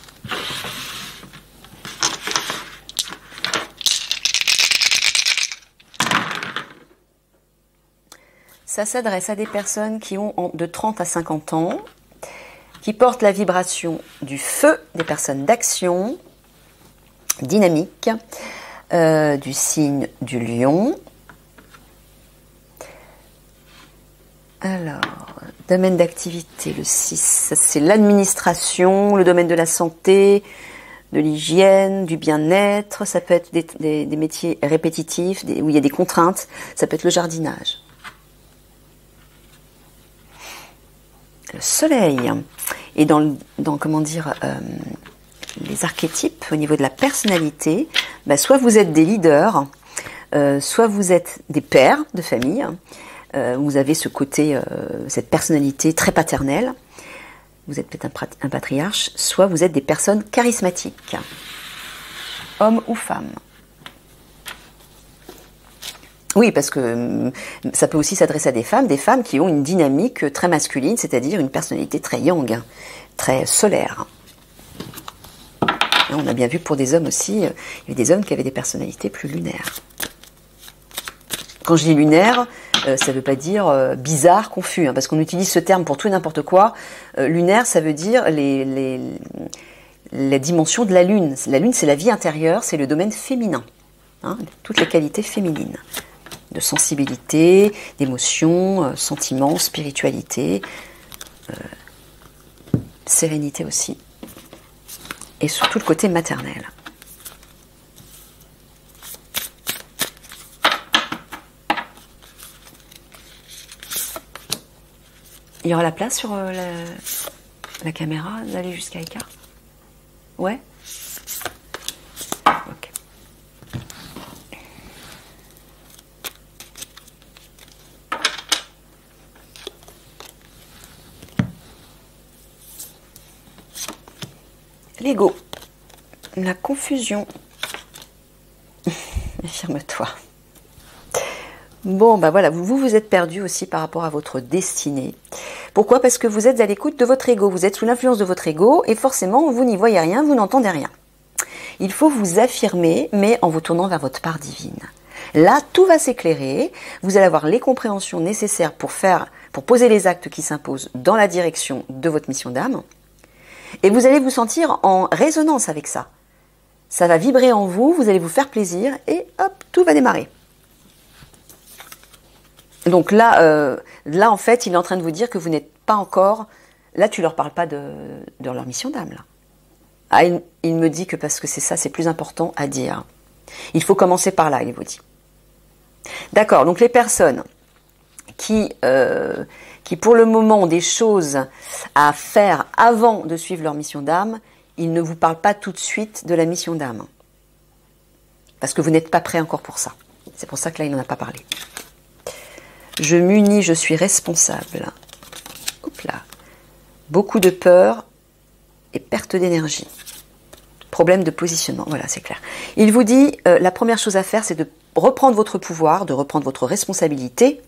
Ça s'adresse à des personnes qui ont de 30 à 50 ans, qui portent la vibration du feu, des personnes d'action, dynamique, du signe du lion. Alors, domaine d'activité, le 6, c'est l'administration, le domaine de la santé, de l'hygiène, du bien-être. Ça peut être des métiers répétitifs, où il y a des contraintes. Ça peut être le jardinage. Le soleil. Et dans comment dire, les archétypes, au niveau de la personnalité, bah, soit vous êtes des leaders, soit vous êtes des pères de famille, vous avez ce côté, cette personnalité très paternelle, vous êtes peut-être un patriarche, soit vous êtes des personnes charismatiques, hommes ou femmes. Oui, parce que ça peut aussi s'adresser à des femmes qui ont une dynamique très masculine, c'est-à-dire une personnalité très yang, très solaire. Et on a bien vu que pour des hommes aussi, il y avait des hommes qui avaient des personnalités plus lunaires. Quand je dis lunaire, ça ne veut pas dire bizarre, confus, hein, parce qu'on utilise ce terme pour tout et n'importe quoi. Lunaire, ça veut dire la dimension de la lune. La lune, c'est la vie intérieure, c'est le domaine féminin, hein, toutes les qualités féminines. De sensibilité, d'émotion, sentiments, spiritualité, sérénité aussi. Et surtout le côté maternel. Il y aura la place sur la caméra d'aller jusqu'à l'écart? Ouais? Ok. L'ego, la confusion. Affirme-toi. Bon, bah voilà, vous êtes perdu aussi par rapport à votre destinée. Pourquoi? Parce que vous êtes à l'écoute de votre ego. Vous êtes sous l'influence de votre ego et forcément, vous n'y voyez rien, vous n'entendez rien. Il faut vous affirmer, mais en vous tournant vers votre part divine. Là, tout va s'éclairer, vous allez avoir les compréhensions nécessaires pour poser les actes qui s'imposent dans la direction de votre mission d'âme, et vous allez vous sentir en résonance avec ça. Ça va vibrer en vous, vous allez vous faire plaisir, et hop, tout va démarrer. Donc là, en fait, il est en train de vous dire que vous n'êtes pas encore... Là, tu leur parles pas de leur mission d'âme, là. Ah, il me dit que parce que c'est ça, c'est plus important à dire. Il faut commencer par là, il vous dit. D'accord, donc les personnes qui pour le moment ont des choses à faire avant de suivre leur mission d'âme, ils ne vous parlent pas tout de suite de la mission d'âme. Parce que vous n'êtes pas prêt encore pour ça. C'est pour ça que là, il n'en a pas parlé. Je m'unis, je suis responsable. Hop là. Beaucoup de peur et perte d'énergie. Problème de positionnement, voilà, c'est clair. Il vous dit, la première chose à faire, c'est de reprendre votre pouvoir, de reprendre votre responsabilité,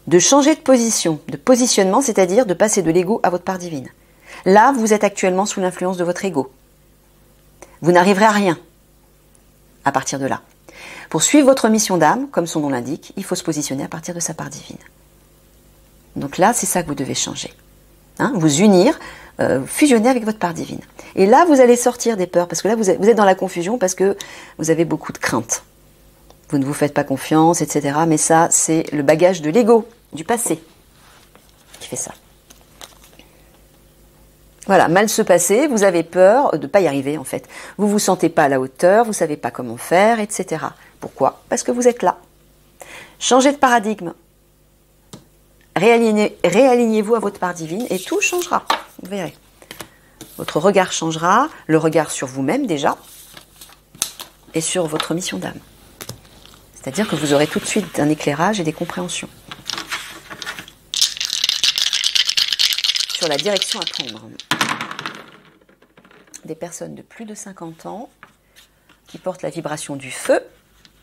de changer de position, de positionnement, c'est-à-dire de passer de l'ego à votre part divine. Là, vous êtes actuellement sous l'influence de votre ego. Vous n'arriverez à rien à partir de là. Pour suivre votre mission d'âme, comme son nom l'indique, il faut se positionner à partir de sa part divine. Donc là, c'est ça que vous devez changer. Hein, vous unir, fusionner avec votre part divine. Et là, vous allez sortir des peurs, parce que là, vous êtes dans la confusion, parce que vous avez beaucoup de craintes. Vous ne vous faites pas confiance, etc. Mais ça, c'est le bagage de l'ego, du passé, qui fait ça. Voilà, mal se passer, vous avez peur de ne pas y arriver, en fait. Vous ne vous sentez pas à la hauteur, vous ne savez pas comment faire, etc. Pourquoi? Parce que vous êtes là. Changez de paradigme. Réalignez-vous à votre part divine et tout changera. Vous verrez. Votre regard changera, le regard sur vous-même déjà, et sur votre mission d'âme. C'est-à-dire que vous aurez tout de suite un éclairage et des compréhensions sur la direction à prendre. Des personnes de plus de 50 ans qui portent la vibration du feu,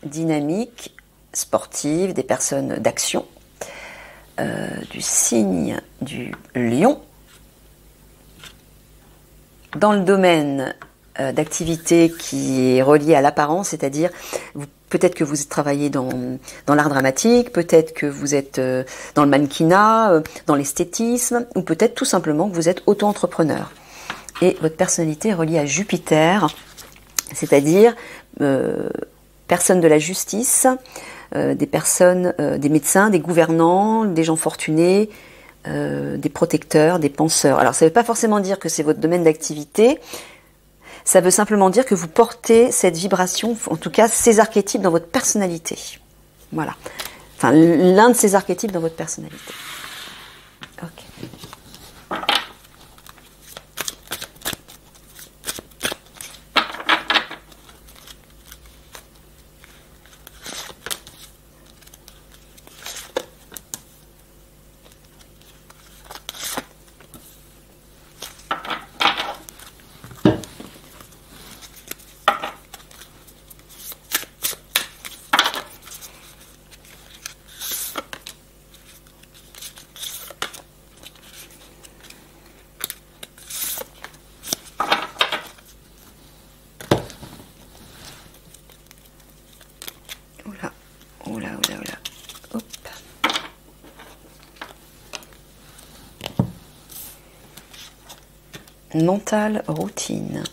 dynamique, sportive, des personnes d'action, du signe du lion, dans le domaine d'activité qui est relié à l'apparence, c'est-à-dire peut-être que vous travaillez dans l'art dramatique, peut-être que vous êtes dans le mannequinat, dans l'esthétisme, ou peut-être tout simplement que vous êtes auto-entrepreneur. Et votre personnalité est reliée à Jupiter, c'est-à-dire personne de la justice, des personnes, des médecins, des gouvernants, des gens fortunés, des protecteurs, des penseurs. Alors ça ne veut pas forcément dire que c'est votre domaine d'activité, ça veut simplement dire que vous portez cette vibration, en tout cas ces archétypes dans votre personnalité. Voilà. Enfin, l'un de ces archétypes dans votre personnalité. Ok. Mental, routine,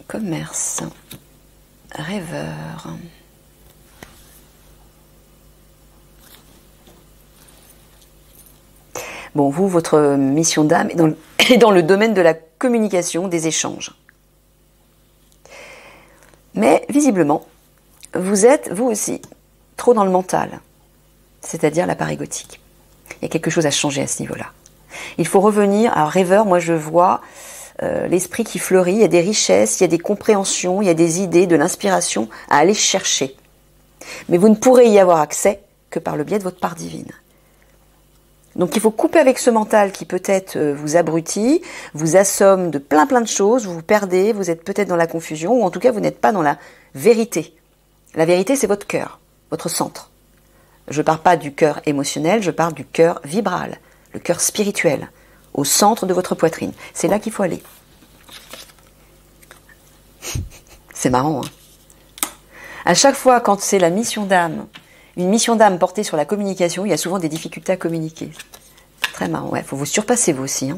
commerce, rêveur. Bon, vous, votre mission d'âme est dans le domaine de la communication, des échanges. Mais visiblement, vous êtes, vous aussi, trop dans le mental, c'est-à-dire la part égotique. Il y a quelque chose à changer à ce niveau-là. Il faut revenir, alors rêveur, moi je vois l'esprit qui fleurit, il y a des richesses, il y a des compréhensions, il y a des idées, de l'inspiration à aller chercher. Mais vous ne pourrez y avoir accès que par le biais de votre part divine. Donc il faut couper avec ce mental qui peut-être vous abrutit, vous assomme de plein de choses, vous vous perdez, vous êtes peut-être dans la confusion, ou en tout cas vous n'êtes pas dans la vérité. La vérité, c'est votre cœur, votre centre. Je ne parle pas du cœur émotionnel, je parle du cœur vibral, le cœur spirituel, au centre de votre poitrine. C'est là qu'il faut aller. C'est marrant, hein? À chaque fois, quand c'est la mission d'âme, une mission d'âme portée sur la communication, il y a souvent des difficultés à communiquer. Très marrant, ouais, faut vous surpasser vous aussi. Hein.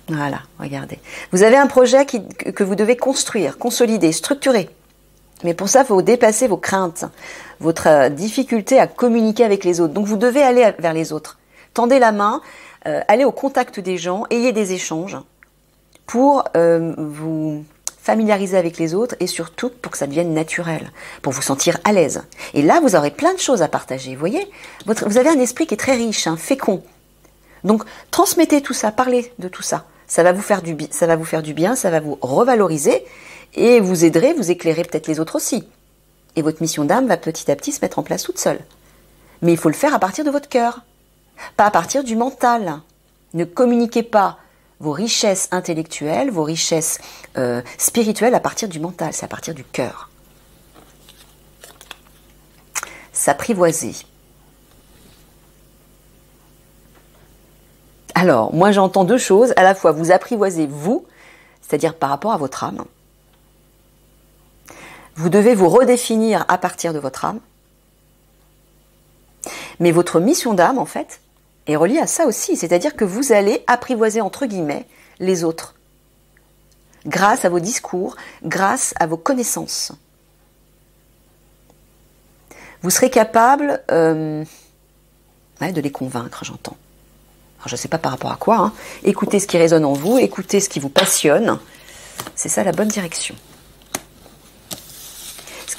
Voilà, regardez. Vous avez un projet que vous devez construire, consolider, structurer. Mais pour ça, il faut dépasser vos craintes, votre difficulté à communiquer avec les autres. Donc vous devez aller vers les autres. Tendez la main, allez au contact des gens, ayez des échanges pour vous familiariser avec les autres et surtout pour que ça devienne naturel, pour vous sentir à l'aise. Et là, vous aurez plein de choses à partager. Vous voyez, vous avez un esprit qui est très riche, hein, fécond. Donc, transmettez tout ça, parlez de tout ça. Ça va vous faire du bien, ça va vous revaloriser et vous aiderez, vous éclairez peut-être les autres aussi. Et votre mission d'âme va petit à petit se mettre en place toute seule. Mais il faut le faire à partir de votre cœur, pas à partir du mental. Ne communiquez pas vos richesses intellectuelles, vos richesses spirituelles à partir du mental, c'est à partir du cœur. S'apprivoiser. Alors, moi j'entends deux choses, à la fois vous apprivoisez vous, c'est-à-dire par rapport à votre âme. Vous devez vous redéfinir à partir de votre âme. Mais votre mission d'âme, en fait, est reliée à ça aussi, c'est-à-dire que vous allez apprivoiser, entre guillemets, les autres. Grâce à vos discours, grâce à vos connaissances. Vous serez capable de les convaincre, j'entends. Alors, je ne sais pas par rapport à quoi. Hein. Écoutez ce qui résonne en vous, écoutez ce qui vous passionne. C'est ça la bonne direction.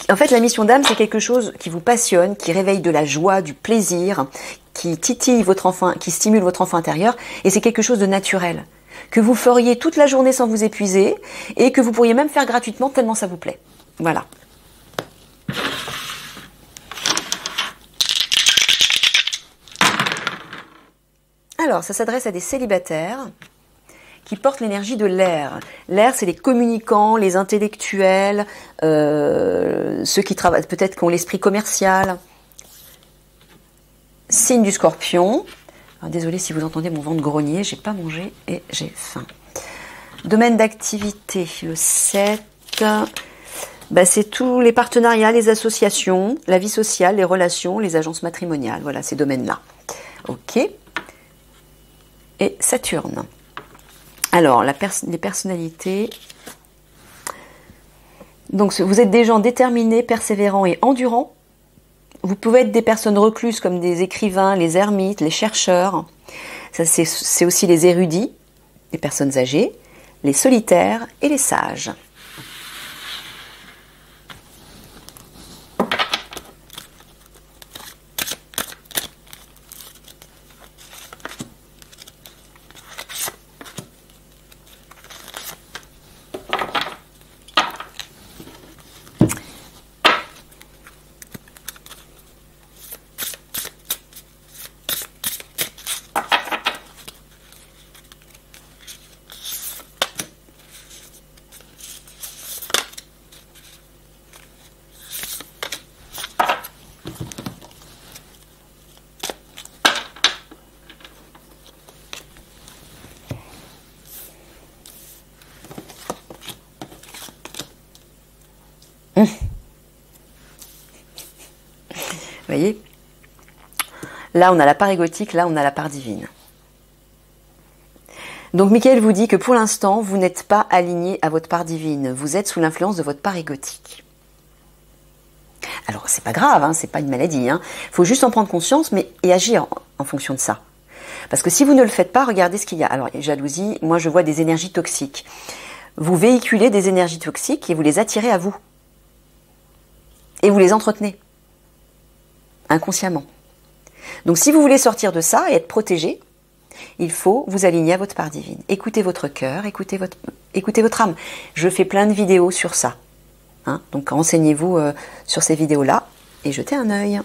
En fait, la mission d'âme, c'est quelque chose qui vous passionne, qui réveille de la joie, du plaisir, qui titille votre enfant, qui stimule votre enfant intérieur. Et c'est quelque chose de naturel, que vous feriez toute la journée sans vous épuiser et que vous pourriez même faire gratuitement tellement ça vous plaît. Voilà. Alors, ça s'adresse à des célibataires qui portent l'énergie de l'air. L'air, c'est les communicants, les intellectuels, ceux qui travaillent, peut-être qui ont l'esprit commercial. Signe du Scorpion. Désolée si vous entendez mon ventre grogner, j'ai pas mangé et j'ai faim. Domaine d'activité, le 7. C'est tous les partenariats, les associations, la vie sociale, les relations, les agences matrimoniales. Voilà, ces domaines-là. Ok. Et Saturne. Alors, les personnalités. Donc, vous êtes des gens déterminés, persévérants et endurants. Vous pouvez être des personnes recluses comme des écrivains, les ermites, les chercheurs. Ça, c'est aussi les érudits, les personnes âgées, les solitaires et les sages. Vous voyez? Là, on a la part égotique, là, on a la part divine. Donc, Michael vous dit que pour l'instant, vous n'êtes pas aligné à votre part divine. Vous êtes sous l'influence de votre part égotique. Alors, c'est pas grave, hein, c'est pas une maladie. Il faut juste en prendre conscience et agir en fonction de ça. Parce que si vous ne le faites pas, regardez ce qu'il y a. Alors, jalousie, moi, je vois des énergies toxiques. Vous véhiculez des énergies toxiques et vous les attirez à vous. Et vous les entretenez. Inconsciemment. Donc si vous voulez sortir de ça et être protégé, il faut vous aligner à votre part divine. Écoutez votre cœur, écoutez votre âme. Je fais plein de vidéos sur ça. Donc renseignez-vous sur ces vidéos-là et jetez un œil.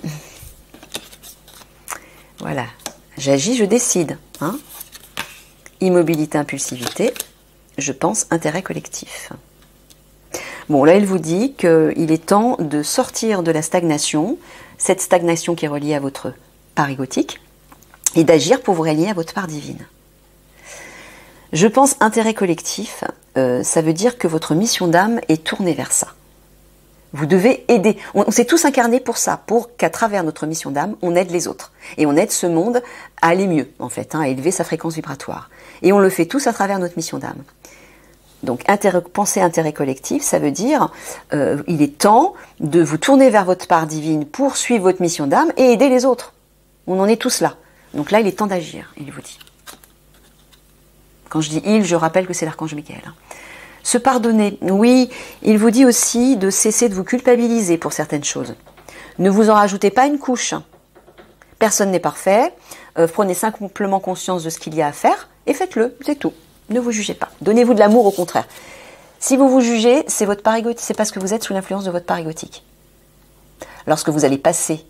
Voilà. J'agis, je décide. Immobilité, impulsivité. Je pense intérêt collectif. Bon, là, il vous dit qu'il est temps de sortir de la stagnation, cette stagnation qui est reliée à votre part égotique, et d'agir pour vous relier à votre part divine. Je pense intérêt collectif, ça veut dire que votre mission d'âme est tournée vers ça. Vous devez aider. On s'est tous incarnés pour ça, pour qu'à travers notre mission d'âme, on aide les autres. Et on aide ce monde à aller mieux, en fait, à élever sa fréquence vibratoire. Et on le fait tous à travers notre mission d'âme. Donc, penser intérêt collectif, ça veut dire il est temps de vous tourner vers votre part divine pour suivre votre mission d'âme et aider les autres. On en est tous là. Donc là, il est temps d'agir, il vous dit. Quand je dis il, je rappelle que c'est l'archange Michael. Se pardonner, oui, il vous dit aussi de cesser de vous culpabiliser pour certaines choses. Ne vous en rajoutez pas une couche. Personne n'est parfait. Prenez simplement conscience de ce qu'il y a à faire et faites-le, c'est tout. Ne vous jugez pas. Donnez-vous de l'amour au contraire. Si vous vous jugez, c'est votre part égotique, c'est parce que vous êtes sous l'influence de votre part égotique. Lorsque vous allez passer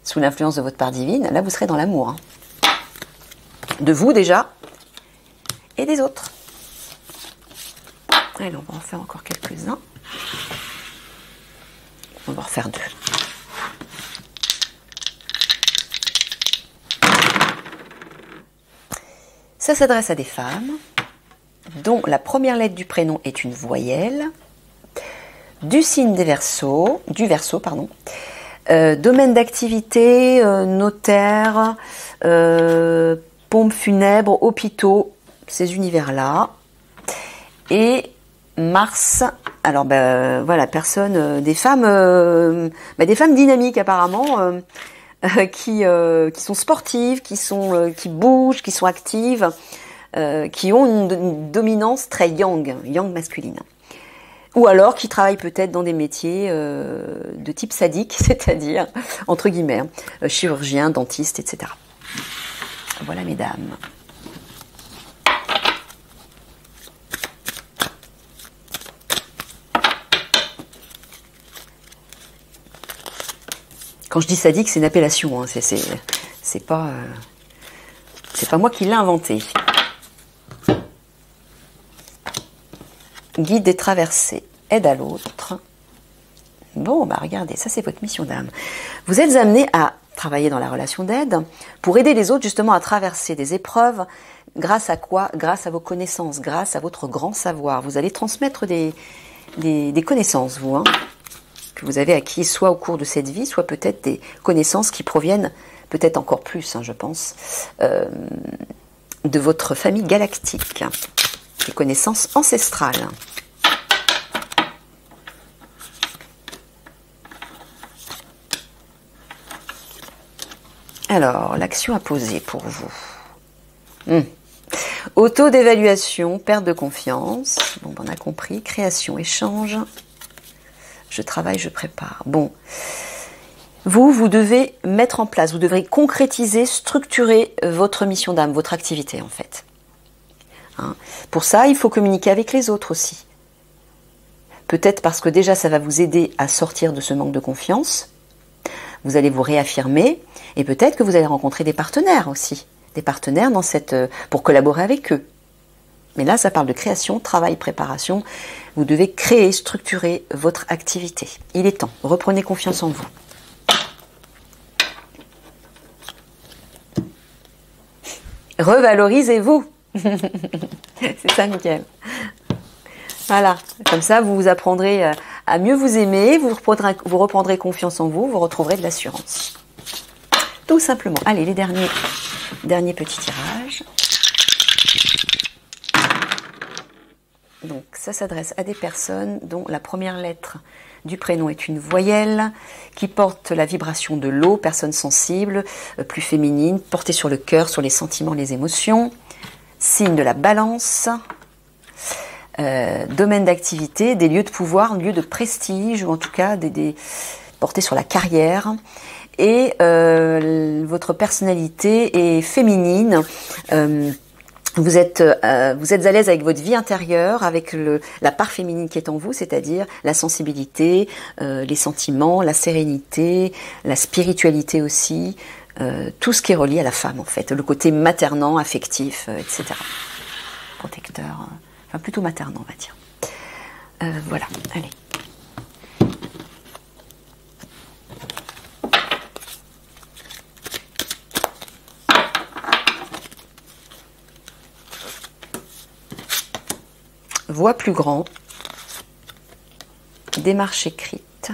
sous l'influence de votre part divine, là vous serez dans l'amour. Hein. De vous déjà et des autres. Allez, on va en faire encore quelques-uns. On va en refaire 2. Ça s'adresse à des femmes dont la première lettre du prénom est une voyelle, du signe du Verseau, domaine d'activité, notaire, pompes funèbres, hôpitaux, ces univers-là. Et Mars, alors voilà, des femmes dynamiques apparemment, qui sont sportives, qui bougent, qui sont actives, qui ont une dominance très yang masculine. Ou alors qui travaillent peut-être dans des métiers de type sadique, c'est-à-dire, entre guillemets, chirurgien, dentiste, etc. Voilà, mesdames. Quand je dis sadique, c'est une appellation, hein. C'est pas moi qui l'ai inventé. Guide des traversées, aide à l'autre. Bon, regardez, ça c'est votre mission d'âme. Vous êtes amené à travailler dans la relation d'aide pour aider les autres justement à traverser des épreuves. Grâce à quoi? Grâce à vos connaissances, grâce à votre grand savoir. Vous allez transmettre des connaissances, vous, hein, que vous avez acquis soit au cours de cette vie, soit peut-être des connaissances qui proviennent, peut-être encore plus, hein, je pense, de votre famille galactique. Des connaissances ancestrales. Alors, l'action à poser pour vous. Auto d'évaluation, perte de confiance. Bon, on a compris. Création, échange. Je travaille, je prépare. Bon. Vous devez mettre en place, vous devrez concrétiser, structurer votre mission d'âme, votre activité en fait. Hein. Pour ça, il faut communiquer avec les autres aussi. Peut-être parce que déjà, ça va vous aider à sortir de ce manque de confiance. Vous allez vous réaffirmer et peut-être que vous allez rencontrer des partenaires aussi. Des partenaires pour collaborer avec eux. Mais là, ça parle de création, travail, préparation. Vous devez créer, structurer votre activité. Il est temps. Reprenez confiance en vous. Revalorisez-vous. C'est ça, Michael. Voilà. Comme ça, vous apprendrez à mieux vous aimer, vous reprendrez confiance en vous, vous retrouverez de l'assurance. Tout simplement. Allez, les derniers petits tirages. Donc, ça s'adresse à des personnes dont la première lettre du prénom est une voyelle, qui porte la vibration de l'eau, personne sensible, plus féminine, portée sur le cœur, sur les sentiments, les émotions. Signe de la balance. Domaine d'activité, des lieux de pouvoir, lieux de prestige, ou en tout cas portés sur la carrière. Et votre personnalité est féminine. Vous êtes à l'aise avec votre vie intérieure, avec la part féminine qui est en vous, c'est-à-dire la sensibilité, les sentiments, la sérénité, la spiritualité aussi, tout ce qui est relié à la femme en fait, le côté maternant, affectif, etc. Protecteur, enfin plutôt maternant on va dire. Voilà, allez. Voix plus grand, démarche écrite,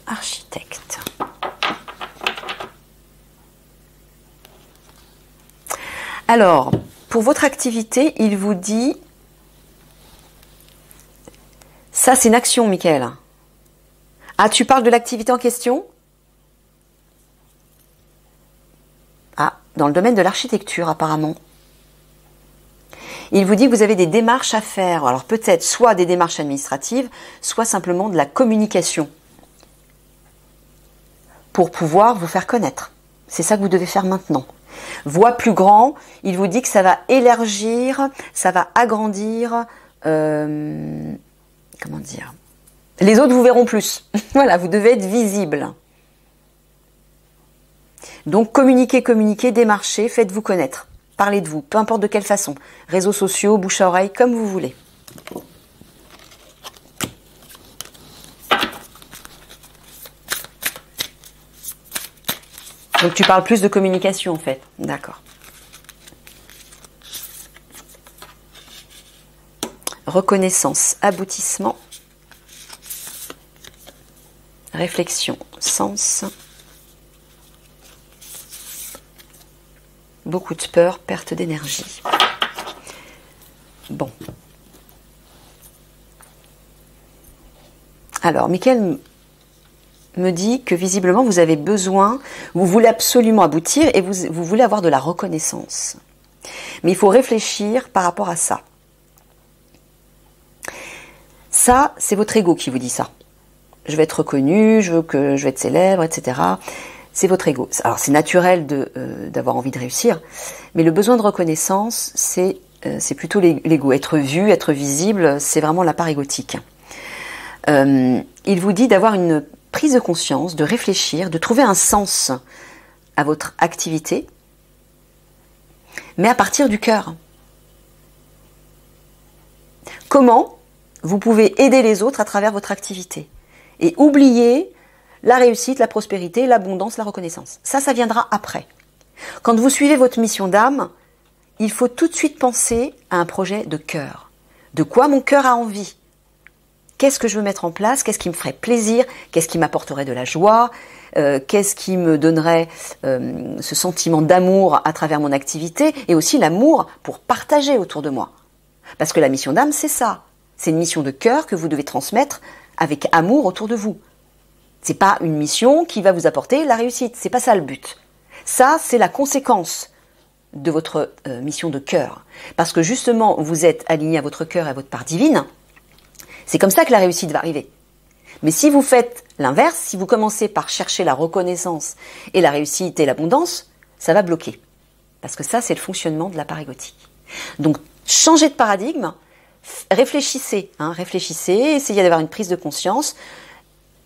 architecte. Alors, pour votre activité, il vous dit... Ça, c'est une action, Michael. Ah, tu parles de l'activité en question? Ah, dans le domaine de l'architecture, apparemment. Il vous dit que vous avez des démarches à faire. Alors, peut-être soit des démarches administratives, soit simplement de la communication. Pour pouvoir vous faire connaître. C'est ça que vous devez faire maintenant. Voix plus grand, il vous dit que ça va élargir, ça va agrandir, comment dire, les autres vous verront plus. Voilà, vous devez être visible. Donc communiquez, communiquez, démarchez, faites-vous connaître. Parlez de vous, peu importe de quelle façon. Réseaux sociaux, bouche à oreille, comme vous voulez. Donc tu parles plus de communication en fait. D'accord. Reconnaissance, aboutissement, réflexion, sens, beaucoup de peur, perte d'énergie. Bon. Alors, Michael me dit que visiblement vous avez besoin, vous voulez absolument aboutir et vous voulez avoir de la reconnaissance. Mais il faut réfléchir par rapport à ça. Ça, c'est votre ego qui vous dit ça. Je vais être reconnu, je vais être célèbre, etc. C'est votre ego. Alors c'est naturel d'avoir envie de réussir, mais le besoin de reconnaissance, c'est plutôt l'ego. Être vu, être visible, c'est vraiment la part égotique. Il vous dit d'avoir une prise de conscience, de réfléchir, de trouver un sens à votre activité, mais à partir du cœur. Comment vous pouvez aider les autres à travers votre activité et oublier la réussite, la prospérité, l'abondance, la reconnaissance. Ça viendra après. Quand vous suivez votre mission d'âme, il faut tout de suite penser à un projet de cœur. De quoi mon cœur a envie? Qu'est-ce que je veux mettre en place? Qu'est-ce qui me ferait plaisir? Qu'est-ce qui m'apporterait de la joie? Qu'est-ce qui me donnerait ce sentiment d'amour à travers mon activité? Et aussi l'amour pour partager autour de moi. Parce que la mission d'âme, c'est ça. C'est une mission de cœur que vous devez transmettre avec amour autour de vous. C'est pas une mission qui va vous apporter la réussite. C'est pas ça le but. Ça, c'est la conséquence de votre mission de cœur. Parce que justement, vous êtes aligné à votre cœur et à votre part divine. C'est comme ça que la réussite va arriver. Mais si vous faites l'inverse, si vous commencez par chercher la reconnaissance et la réussite et l'abondance, ça va bloquer. Parce que ça, c'est le fonctionnement de la part égotique. Donc, changez de paradigme, réfléchissez, essayez d'avoir une prise de conscience,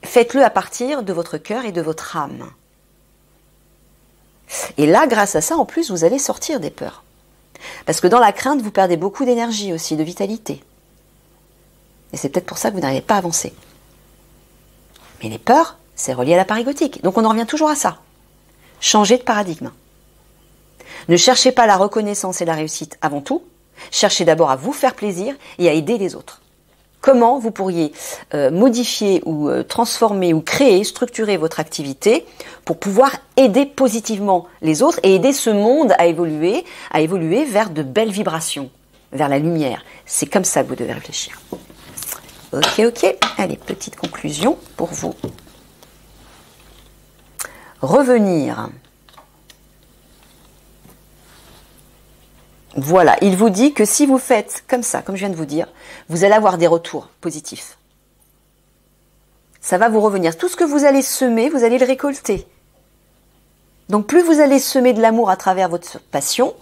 faites-le à partir de votre cœur et de votre âme. Et là, grâce à ça, en plus, vous allez sortir des peurs. Parce que dans la crainte, vous perdez beaucoup d'énergie aussi, de vitalité. Et c'est peut-être pour ça que vous n'arrivez pas à avancer. Mais les peurs, c'est relié à la part égotique. Donc on en revient toujours à ça. Changez de paradigme. Ne cherchez pas la reconnaissance et la réussite avant tout. Cherchez d'abord à vous faire plaisir et à aider les autres. Comment vous pourriez modifier ou transformer ou créer, structurer votre activité pour pouvoir aider positivement les autres et aider ce monde à évoluer vers de belles vibrations, vers la lumière. C'est comme ça que vous devez réfléchir. Ok. Allez, petite conclusion pour vous. Revenir. Voilà, il vous dit que si vous faites comme ça, comme je viens de vous dire, vous allez avoir des retours positifs. Ça va vous revenir. Tout ce que vous allez semer, vous allez le récolter. Donc plus vous allez semer de l'amour à travers votre passion,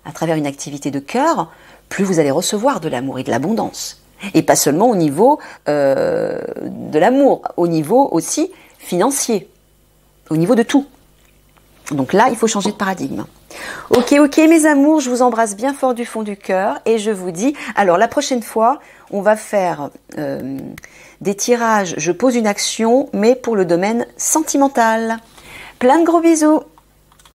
à travers une activité de cœur, plus vous allez recevoir de l'amour et de l'abondance. Et pas seulement au niveau de l'amour, au niveau aussi financier, au niveau de tout. Donc là, il faut changer de paradigme. Ok mes amours, je vous embrasse bien fort du fond du cœur et je vous dis, alors la prochaine fois, on va faire des tirages, je pose une action, mais pour le domaine sentimental. Plein de gros bisous.